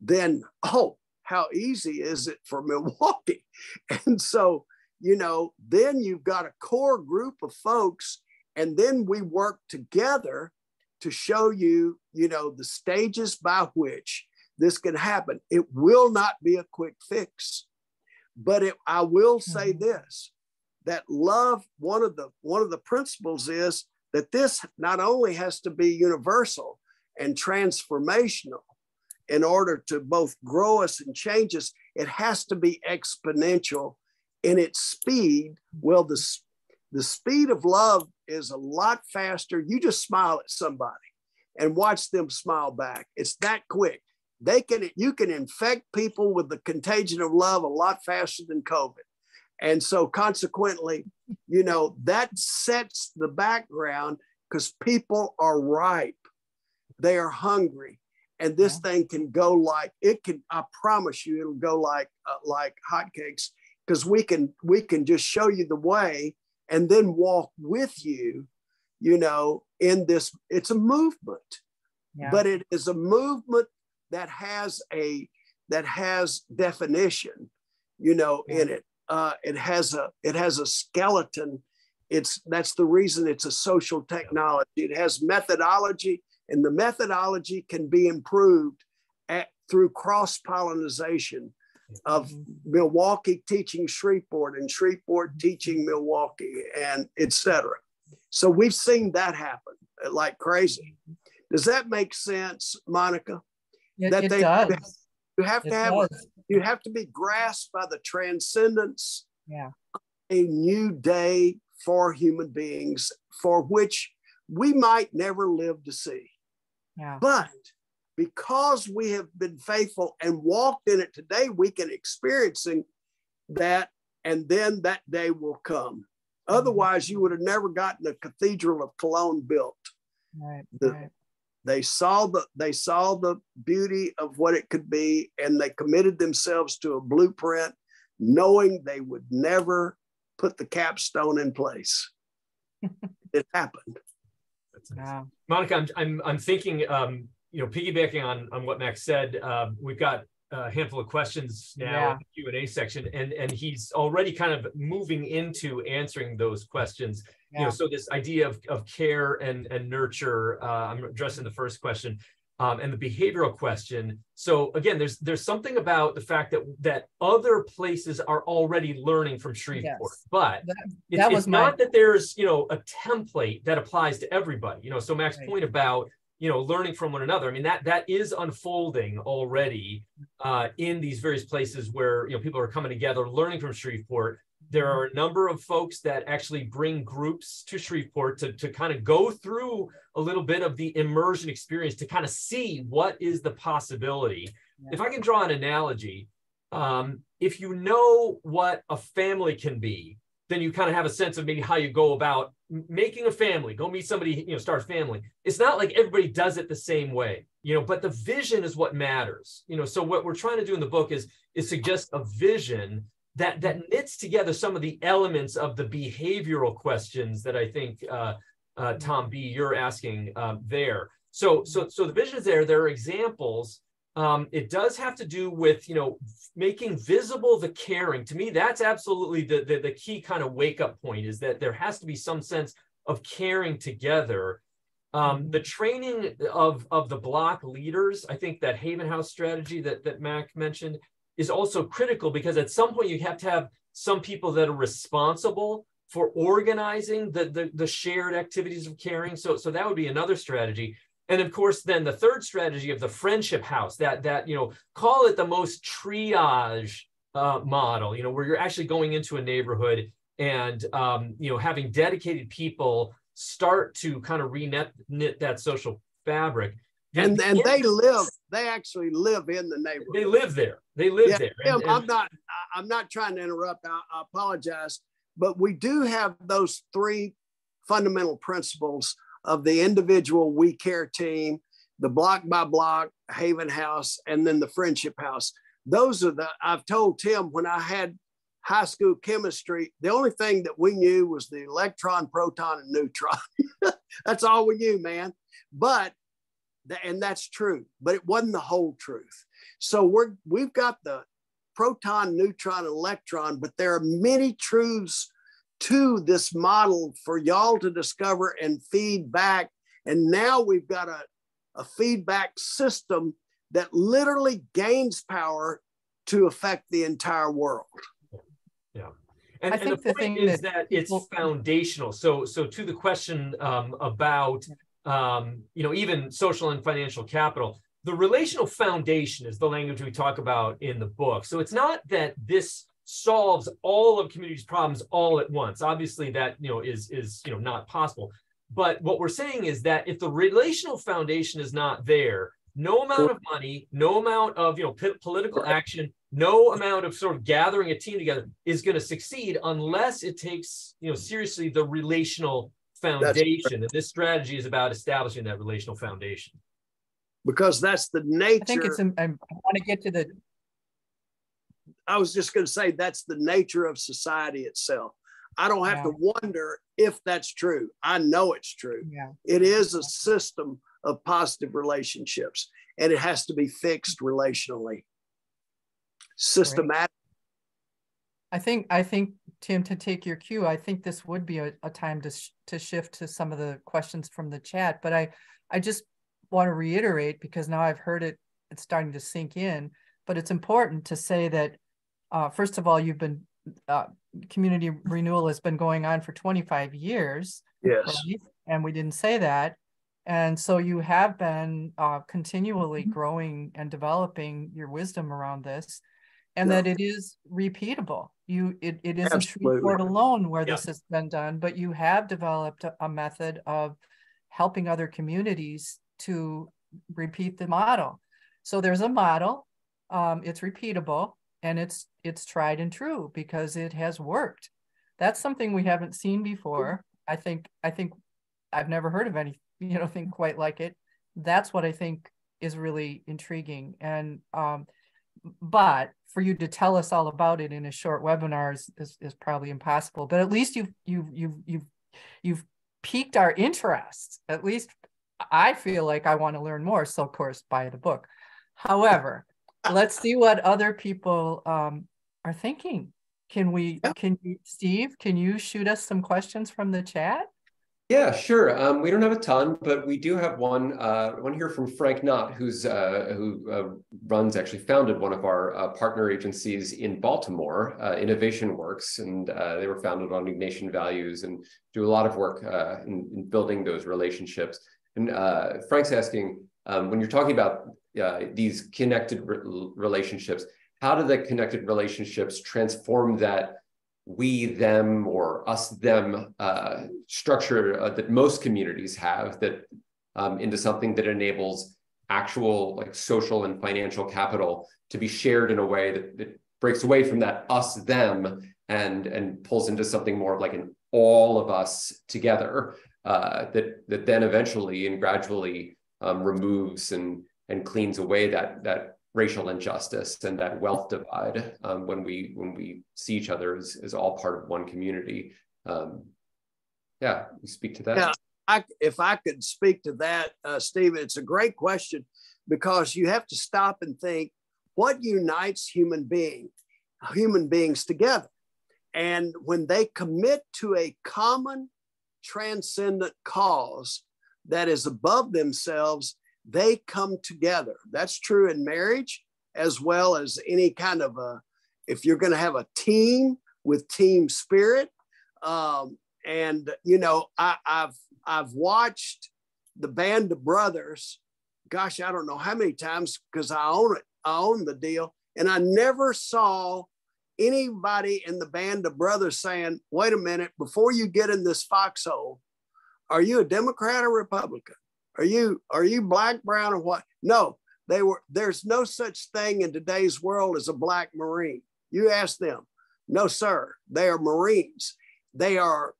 then, oh, how easy is it for Milwaukee? And so, you know, then you've got a core group of folks, and then we work together to show you, you know, the stages by which this can happen. It will not be a quick fix, but I will say this, that love, one of the principles is that this not only has to be universal and transformational in order to both grow us and change us, it has to be exponential in its speed. Well, the speed of love is a lot faster. You just smile at somebody and watch them smile back. It's that quick. You can infect people with the contagion of love a lot faster than COVID. And so consequently, you know, that sets the background because people are ripe. They are hungry. And this thing can go like, I promise you, it'll go like hotcakes, because we can just show you the way and then walk with you, you know, in this. It's a movement. but it is a movement that has definition, you know, in it. It has a skeleton. That's the reason it's a social technology. It has methodology, and the methodology can be improved through cross-pollination of Milwaukee teaching Shreveport and Shreveport teaching Milwaukee, and etc. So we've seen that happen like crazy. Does that make sense, Monica? It does. You have to be grasped by the transcendence. Yeah. A new day for human beings, for which we might never live to see. Yeah. But because we have been faithful and walked in it today, we can experiencing that, and then that day will come. Otherwise, you would have never gotten the Cathedral of Cologne built. Right. They saw the beauty of what it could be, and they committed themselves to a blueprint, knowing they would never put the capstone in place. It happened. Wow. Monica, I'm thinking, piggybacking on what Max said, we've got a handful of questions now in the Q&A section, and he's already kind of moving into answering those questions. So this idea of care and nurture, I'm addressing the first question, and the behavioral question. So again, there's something about the fact that other places are already learning from Shreveport, but it's not that there's a template that applies to everybody. So Max's point about learning from one another, I mean, that is unfolding already in these various places where people are coming together, learning from Shreveport. There are a number of folks that actually bring groups to Shreveport to kind of go through a little bit of the immersion experience to kind of see what is the possibility. If I can draw an analogy, if you know what a family can be, then you kind of have a sense of maybe how you go about making a family, go meet somebody, start a family. It's not like everybody does it the same way, but the vision is what matters. So what we're trying to do in the book is suggest a vision that knits together some of the elements of the behavioral questions that I think, Tom B., you're asking there. So the vision is there. There are examples. It does have to do with, making visible the caring. To me, that's absolutely the key kind of wake-up point, is that there has to be some sense of caring together. The training of the block leaders, I think that Haven House strategy that Mack mentioned, is also critical, because at some point you have to have some people that are responsible for organizing the shared activities of caring. So that would be another strategy. And of course, then the third strategy of the friendship house, that call it the most triage model, where you're actually going into a neighborhood and having dedicated people start to kind of knit that social fabric. And they actually live in the neighborhood. They live there. There. Tim, I'm not trying to interrupt. I apologize, but we do have those three fundamental principles of the individual We Care team, the block by block Haven House, and then the friendship house. Those are I've told Tim, when I had high school chemistry, the only thing that we knew was the electron, proton, and neutron. That's all we knew, man. And that's true, but it wasn't the whole truth. So we've got the proton, neutron, electron, but there are many truths to this model for y'all to discover and feed back. And now we've got a feedback system that literally gains power to affect the entire world. Yeah. And the point is that it's foundational. So to the question about even social and financial capital, the relational foundation is the language we talk about in the book. So it's not that this solves all of community's problems all at once. Obviously, that is not possible. But what we're saying is that if the relational foundation is not there, no amount of money, no amount of political action, no amount of sort of gathering a team together is going to succeed unless it takes seriously the relational foundation. And this strategy is about establishing that relational foundation. Because that's the nature. I think I want to get to the. I was just going to say that's the nature of society itself. I don't have to wonder if that's true. I know it's true. Yeah. It is a system of positive relationships. And it has to be fixed relationally, systematic. I think, Tim, to take your cue, I think this would be a time to shift to some of the questions from the chat. But I just want to reiterate, because now I've heard it, it's starting to sink in. But it's important to say that, first of all, you've been, community renewal has been going on for 25 years. Yes. Right? And we didn't say that. And so you have been continually growing and developing your wisdom around this, and that it is repeatable. It isn't Shreveport alone where this has been done, but you have developed a method of helping other communities to repeat the model. So there's a model, it's repeatable, and it's tried and true because it has worked. That's something we haven't seen before. I think I've never heard of anything quite like it. That's what I think is really intriguing. And but for you to tell us all about it in a short webinar is probably impossible. But at least you've piqued our interest. At least I feel like I want to learn more. So of course, buy the book. However, let's see what other people are thinking. Steve, can you shoot us some questions from the chat? Yeah, sure. We don't have a ton, but we do have one here from Frank Knott, who founded one of our partner agencies in Baltimore, Innovation Works, and they were founded on Ignatian values and do a lot of work in building those relationships. And Frank's asking, when you're talking about these connected relationships, how do the connected relationships transform that we, them, or us, them structure that most communities have that into something that enables actual like social and financial capital to be shared in a way that breaks away from that us, them, and pulls into something more of like an all of us together that then eventually and gradually removes and cleans away that racial injustice and that wealth divide when we see each other as all part of one community. Yeah, you speak to that. Yeah, if I could speak to that, Stephen, it's a great question, because you have to stop and think, what unites human beings together? And when they commit to a common transcendent cause that is above themselves, they come together. That's true in marriage, as well as any kind of if you're going to have a team with team spirit. And you know, I've watched the Band of Brothers, gosh, I don't know how many times, because I own the deal, and I never saw anybody in the Band of Brothers saying, wait a minute, before you get in this foxhole, are you a Democrat or Republican? Are you black, brown, or what? No, there's no such thing in today's world as a black Marine. You ask them. No, sir. They are Marines. They are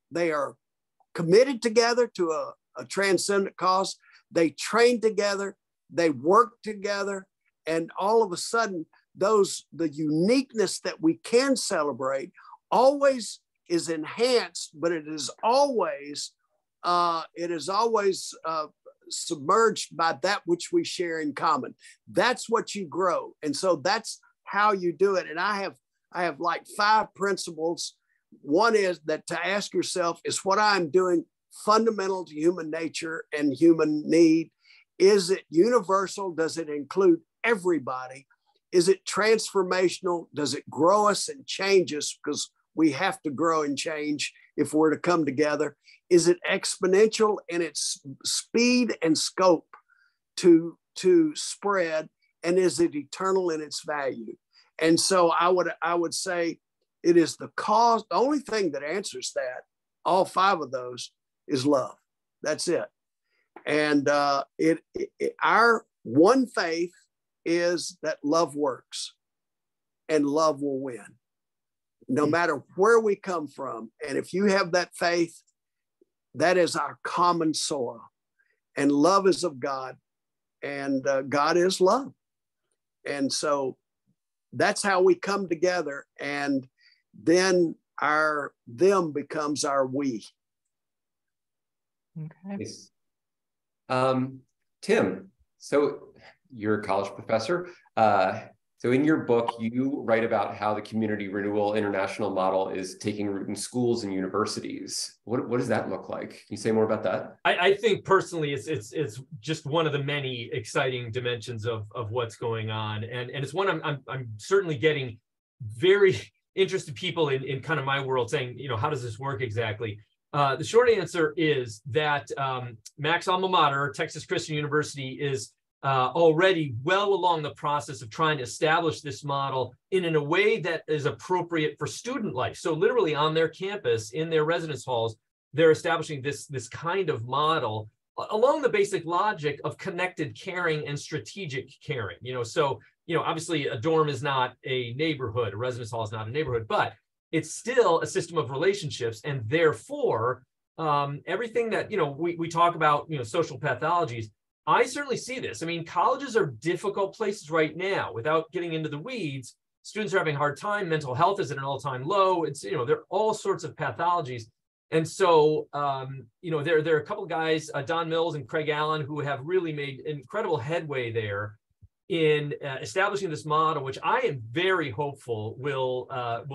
committed together to a transcendent cause. They train together. They work together. And all of a sudden, the uniqueness that we can celebrate always is enhanced, but it is always submerged by that which we share in common. That's what you grow. And so that's how you do it. And I have like 5 principles. One is that to ask yourself, is what I'm doing fundamental to human nature and human need? Is it universal? Does it include everybody? Is it transformational? Does it grow us and change us? Because we have to grow and change if we're to come together. Is it exponential in its speed and scope to spread? And is it eternal in its value? And so I would say it is the cause. The only thing that answers that, all 5 of those, is love. That's it. And our one faith is that love works, and love will win, no matter where we come from. And if you have that faith, that is our common soil. And love is of God, and God is love. And so that's how we come together. And then our them becomes our we. Okay. Tim, so you're a college professor. So in your book, you write about how the Community Renewal International model is taking root in schools and universities. What does that look like? Can you say more about that? I think personally, it's just one of the many exciting dimensions of what's going on, and it's one I'm certainly getting very interested people in kind of my world saying, how does this work exactly? The short answer is that Mack's alma mater, Texas Christian University, is already well along the process of trying to establish this model in a way that is appropriate for student life. So literally on their campus, in their residence halls, they're establishing this kind of model along the basic logic of connected caring and strategic caring. So obviously a dorm is not a neighborhood, a residence hall is not a neighborhood, but it's still a system of relationships, and therefore everything that we talk about, social pathologies. I certainly see this. I mean, colleges are difficult places right now. Without getting into the weeds, students are having a hard time. Mental health is at an all-time low. It's, there are all sorts of pathologies. And so, there are a couple of guys, Don Mills and Craig Allen, who have really made incredible headway there in establishing this model, which I am very hopeful will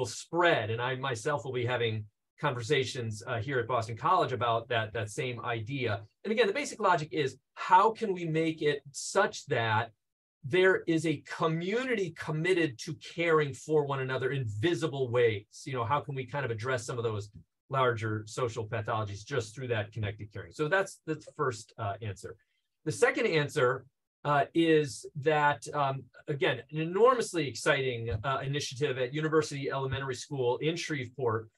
spread. And I myself will be having conversations here at Boston College about that same idea. And again, the basic logic is, how can we make it such that there is a community committed to caring for one another in visible ways? How can we kind of address some of those larger social pathologies just through that connected caring? So that's the first answer. The second answer is that, again, an enormously exciting initiative at University Elementary School in Shreveport,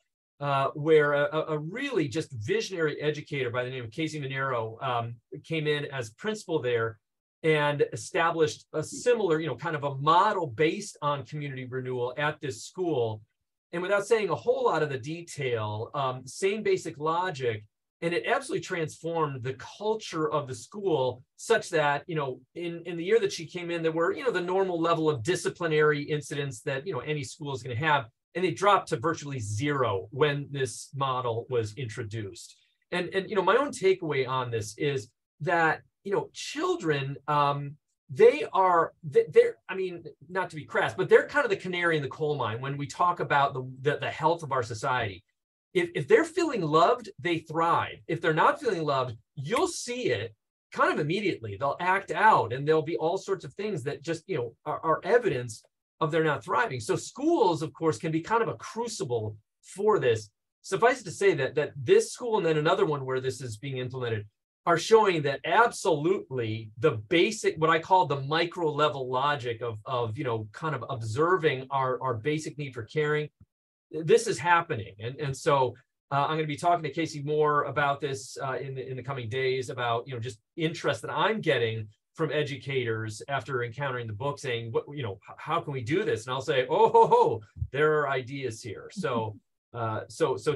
where a really just visionary educator by the name of Casey Monero came in as principal there and established a similar, kind of a model based on community renewal at this school. And without saying a whole lot of the detail, same basic logic, and it absolutely transformed the culture of the school such that, in the year that she came in, there were, the normal level of disciplinary incidents that, any school is going to have. And they dropped to virtually zero when this model was introduced. And my own takeaway on this is that, children, they're, I mean, not to be crass, but they're kind of the canary in the coal mine when we talk about the health of our society. If they're feeling loved, they thrive. If they're not feeling loved, you'll see it kind of immediately. They'll act out, and there'll be all sorts of things that just, are evidence of they're not thriving. So schools, of course, can be kind of a crucible for this. Suffice it to say that this school and then another one where this is being implemented are showing that absolutely the basic, what I call the micro level logic of kind of observing our basic need for caring, this is happening. And so I'm going to be talking to Casey more about this in the coming days, about just interest that I'm getting from educators after encountering the book, saying, how can we do this? And I'll say, there are ideas here. So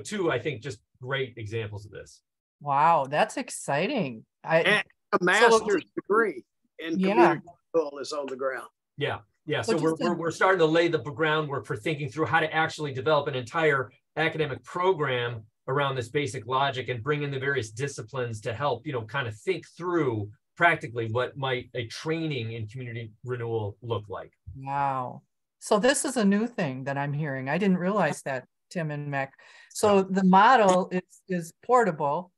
two, I think, just great examples of this. Wow, that's exciting. And a master's degree in community renewal is on the ground. Yeah. So we're starting to lay the groundwork for thinking through how to actually develop an entire academic program around this basic logic and bring in the various disciplines to help, kind of think through practically what might a training in community renewal look like. Wow. So this is a new thing that I'm hearing. I didn't realize that, Tim and Mack. So the model is portable,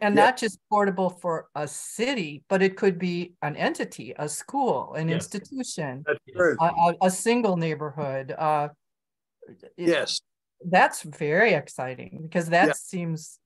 and not just portable for a city, but it could be an entity, a school, an institution, That's true. A single neighborhood. Yes. That's very exciting, because that seems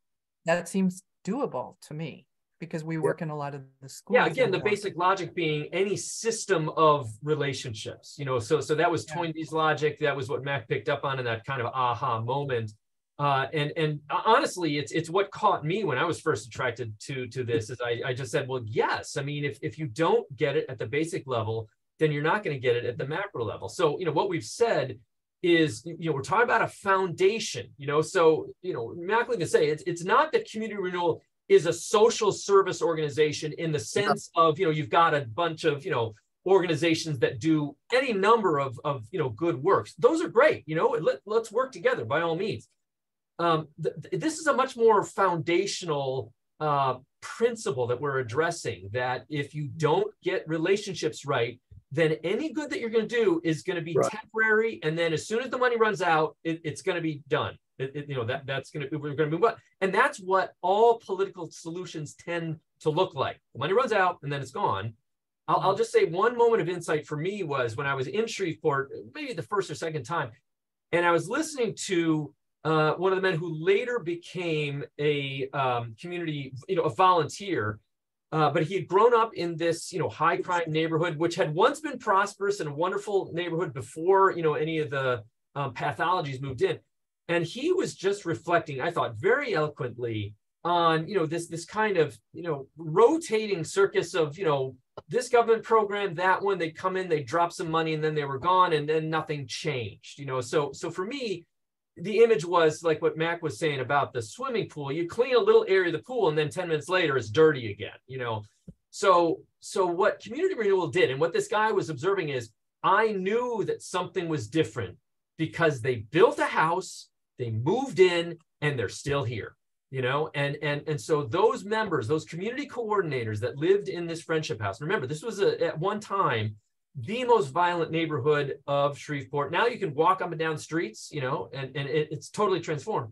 doable to me, because we work in a lot of the schools. Yeah, again, the basic logic being any system of relationships, so that was Toynbee's logic. That was what Mack picked up on in that kind of aha moment. And honestly, it's what caught me when I was first attracted to this, is I just said, well, yes, I mean, if you don't get it at the basic level, then you're not going to get it at the macro level. So, what we've said is, we're talking about a foundation, so, Mack will even say it's not that community renewal is a social service organization in the sense of, you've got a bunch of, organizations that do any number of good works. Those are great. Let's work together by all means. This is a much more foundational principle that we're addressing, that if you don't get relationships right, then any good that you're going to do is going to be temporary, and then as soon as the money runs out, it's going to be done. That's going to, we're going to move on, and that's what all political solutions tend to look like. The money runs out, and then it's gone. I'll just say one moment of insight for me was when I was in Shreveport, maybe the first or second time, and I was listening to one of the men who later became a community, a volunteer. But he had grown up in this, high crime neighborhood, which had once been prosperous and a wonderful neighborhood before, any of the pathologies moved in. And he was just reflecting, I thought, very eloquently on, this kind of, rotating circus of, this government program, that one, they come in, they drop some money, and then they were gone, and then nothing changed. So for me, the image was like what Mack was saying about the swimming pool. You clean a little area of the pool, and then 10 minutes later, it's dirty again, So what Community Renewal did, and what this guy was observing is, I knew that something was different because they built a house, they moved in, and they're still here, and so those members, those community coordinators that lived in this friendship house, remember, this was at one time the most violent neighborhood of Shreveport. Now you can walk up and down streets, and it's totally transformed,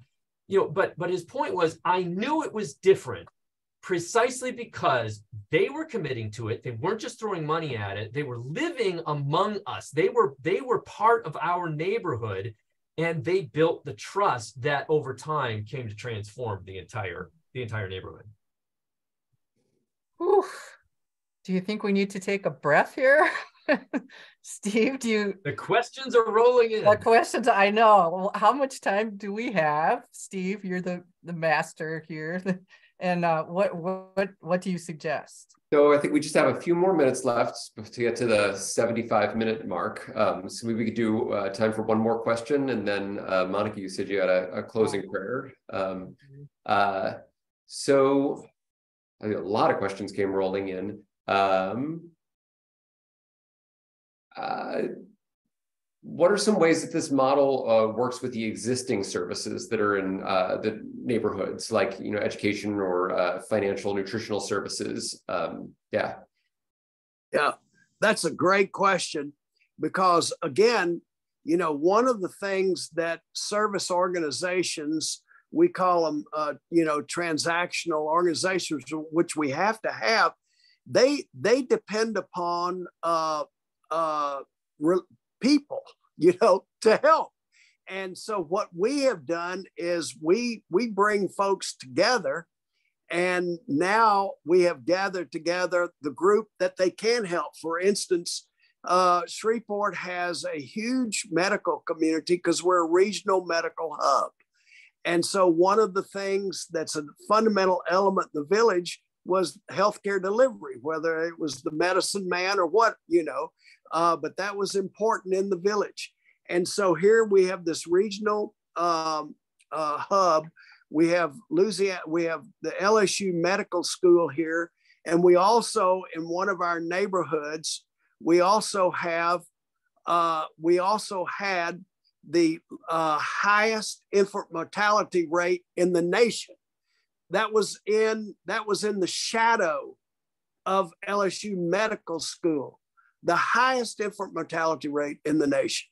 but his point was, I knew it was different precisely because they were committing to it. They weren't just throwing money at it. They were living among us. They were part of our neighborhood, and they built the trust that over time came to transform the entire neighborhood. Whew. Do you think we need to take a breath here? Steve, the questions are rolling in. The questions, I know. How much time do we have? Steve, you're the master here. And what do you suggest? So I think we just have a few more minutes left to get to the 75-minute mark. So maybe we could do time for one more question, and then Monica, you said you had a closing prayer. So I think a lot of questions came rolling in. What are some ways that this model works with the existing services that are in the neighborhoods, like education or financial, nutritional services? Yeah, that's a great question, because again, one of the things that service organizations, we call them, transactional organizations, which we have to have, they depend upon people, to help. And so what we have done is we bring folks together, and now we have gathered together the group that they can help. For instance, Shreveport has a huge medical community because we're a regional medical hub. And so one of the things that's a fundamental element in the village was healthcare delivery, whether it was the medicine man or what, but that was important in the village. And so here we have this regional hub. We have Louisiana, we have the LSU Medical School here. And we also, in one of our neighborhoods, we also had the highest infant mortality rate in the nation. That was in the shadow of LSU Medical School, the highest infant mortality rate in the nation.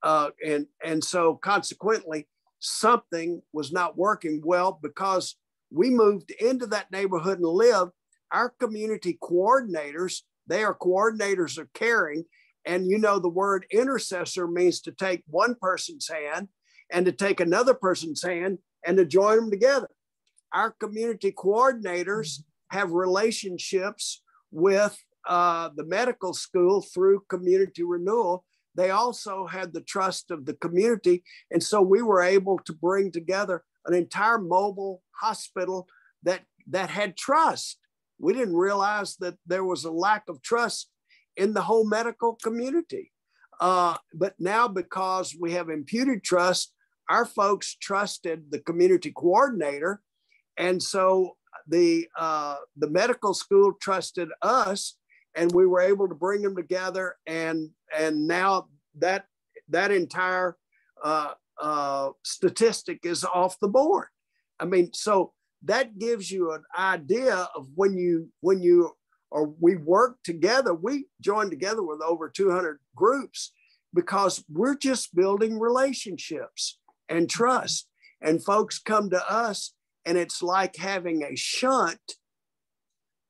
And so consequently, something was not working well, because we moved into that neighborhood and lived. Our community coordinators, they are coordinators of caring. And the word intercessor means to take one person's hand and to take another person's hand and to join them together. Our community coordinators have relationships with the medical school through Community Renewal. They also had the trust of the community. And so we were able to bring together an entire mobile hospital that had trust. We didn't realize that there was a lack of trust in the whole medical community. But now, because we have imputed trust, our folks trusted the community coordinator. And so the medical school trusted us, and we were able to bring them together. And now that entire statistic is off the board. I mean, so that gives you an idea of when you or we work together. We join together with over 200 groups because we're just building relationships and trust. And folks come to us, and it's like having a shunt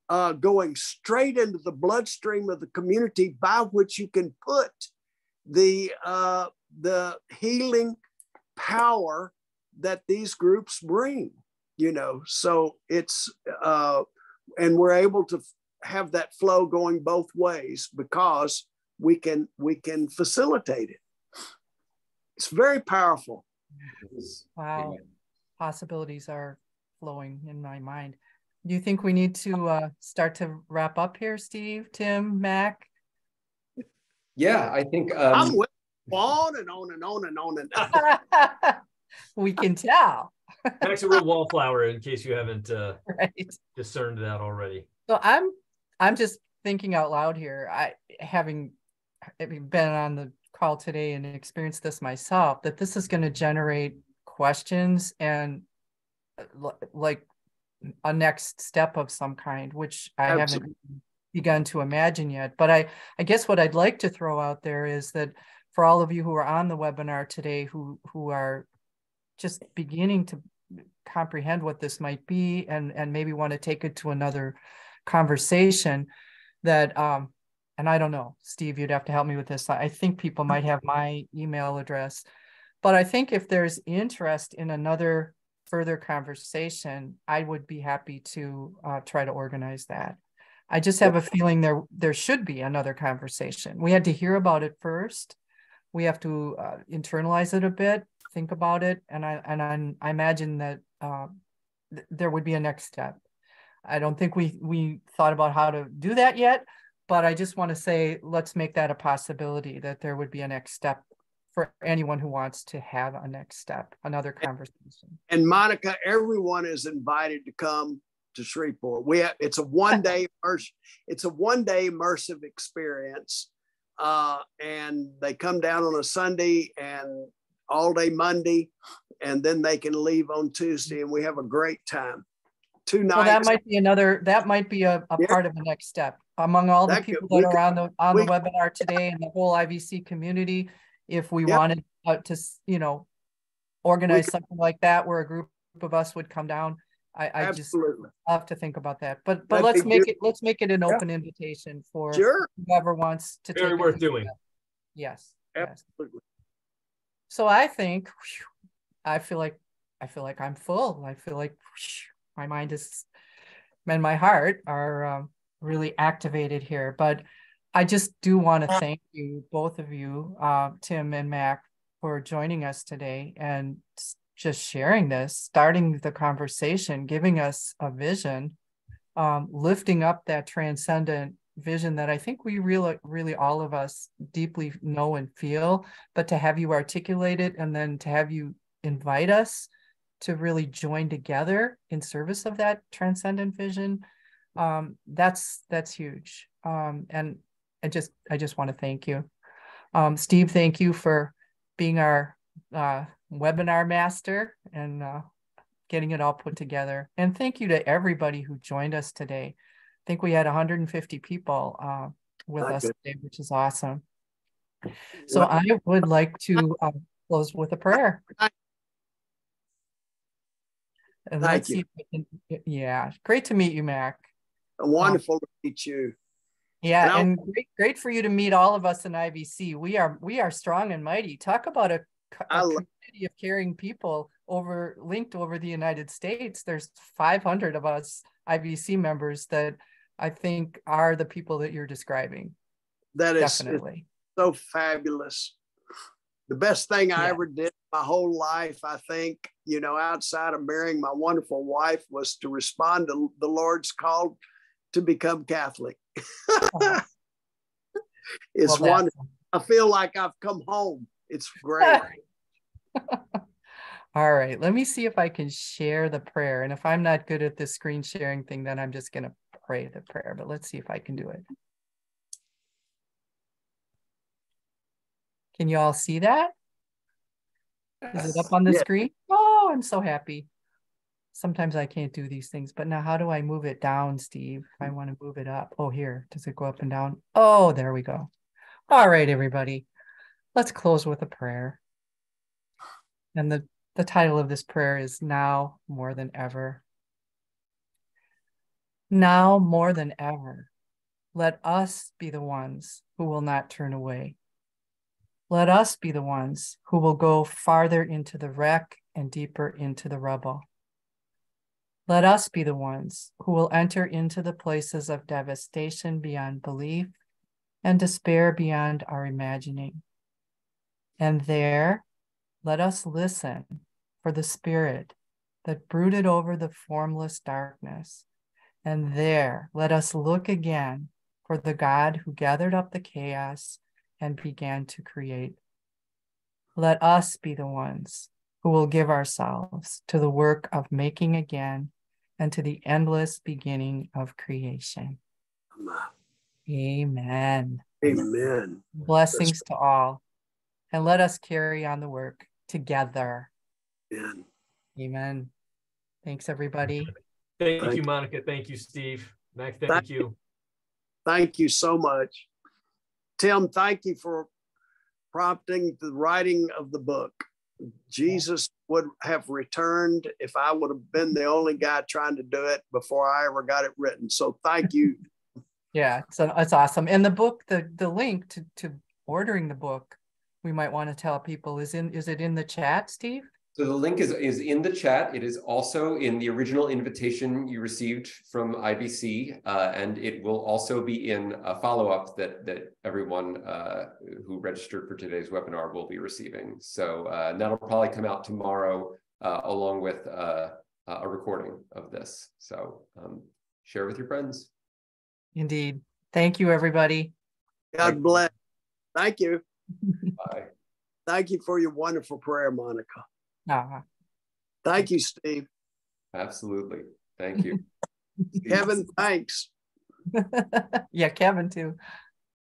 going straight into the bloodstream of the community, by which you can put the healing power that these groups bring. So it's and we're able to have that flow going both ways because we can facilitate it. It's very powerful. Wow. Possibilities are flowing in my mind. Do you think we need to start to wrap up here, Steve, Tim, Mack? Yeah, I think I'm on and on and on and on and on. We can tell. Mack's a real wallflower, in case you haven't Right. discerned that already. So I'm just thinking out loud here. Having been on the call today and experienced this myself, that this is going to generate questions and like a next step of some kind, which I haven't begun to imagine yet. But I guess what I'd like to throw out there is that for all of you who are on the webinar today, who are just beginning to comprehend what this might be and maybe want to take it to another conversation, that and I don't know, Steve, you'd have to help me with this. I think people might have my email address, but I think if there's interest in another further conversation, I would be happy to try to organize that. I just have a feeling there should be another conversation. We had to hear about it first. We have to internalize it a bit, think about it, and I imagine that there would be a next step. I don't think we thought about how to do that yet, but I just want to say, let's make that a possibility, that there would be a next step for anyone who wants to have a next step, another conversation. And Monica, everyone is invited to come to Shreveport. It's a one-day immersive experience, and they come down on a Sunday and all day Monday, and then they can leave on Tuesday, and we have a great time. 2 nights. Well, that might be a part of the next step among all the people that are on the webinar today and the whole IVC community. If we wanted to, organize something like that where a group of us would come down, I just have to think about that. But let's make it an open invitation for whoever wants to. Very worth doing. Yes. Absolutely. So I think, I feel like I'm full. I feel like my mind and my heart are really activated here. But I just do want to thank you, both of you, Tim and Mack, for joining us today and just sharing this, starting the conversation, giving us a vision, lifting up that transcendent vision that I think we really all of us deeply know and feel, but to have you articulate it and then to have you invite us to really join together in service of that transcendent vision, that's huge. And I just want to thank you. Steve, thank you for being our webinar master and getting it all put together. And thank you to everybody who joined us today. I think we had 150 people with us today, which is awesome. So I would like to close with a prayer. And let's see. Yeah, great to meet you, Mack. Wonderful to meet you. Yeah, and great for you to meet all of us in IVC. We are strong and mighty. Talk about a community of caring people linked over the United States. There's 500 of us IVC members that I think are the people that you're describing. That is definitely so fabulous. The best thing I ever did my whole life, I think, outside of marrying my wonderful wife, was to respond to the Lord's call to become Catholic. It's wonderful. I feel like I've come home. It's great. All right, let me see if I can share the prayer. And if I'm not good at this screen sharing thing, then I'm just going to pray the prayer. But let's see if I can do it. Can you all see that? Is it up on the screen? Oh, I'm so happy. sometimes I can't do these things, but now how do I move it down, Steve? If I want to move it up. Oh, here, does it go up and down? Oh, there we go. All right, everybody, let's close with a prayer. And the title of this prayer is Now More Than Ever. Now more than ever, let us be the ones who will not turn away. Let us be the ones who will go farther into the wreck and deeper into the rubble. Let us be the ones who will enter into the places of devastation beyond belief and despair beyond our imagining. And there, let us listen for the spirit that brooded over the formless darkness. And there, let us look again for the God who gathered up the chaos and began to create. Let us be the ones who will give ourselves to the work of making again and to the endless beginning of creation. Amen. Amen. Blessings to all. And let us carry on the work together. Amen. Amen. Thanks, everybody. Thank you, Monica. Thank you, Steve. Mac, thank you. Thank you so much. Tim, thank you for prompting the writing of the book. Jesus would have returned if I would have been the only guy trying to do it before I ever got it written. So thank you. Yeah, so it's awesome. And the book, the link to ordering the book, we might want to tell people is it in the chat, Steve? So the link is in the chat. It is also in the original invitation you received from IVC, and it will also be in a follow-up that everyone who registered for today's webinar will be receiving. So that'll probably come out tomorrow along with a recording of this. So share with your friends. Indeed. Thank you, everybody. God bless. Thank you. Bye. Thank you for your wonderful prayer, Monica. Thank you, Steve. Absolutely. Thank you. Kevin, thanks. Yeah, Kevin too.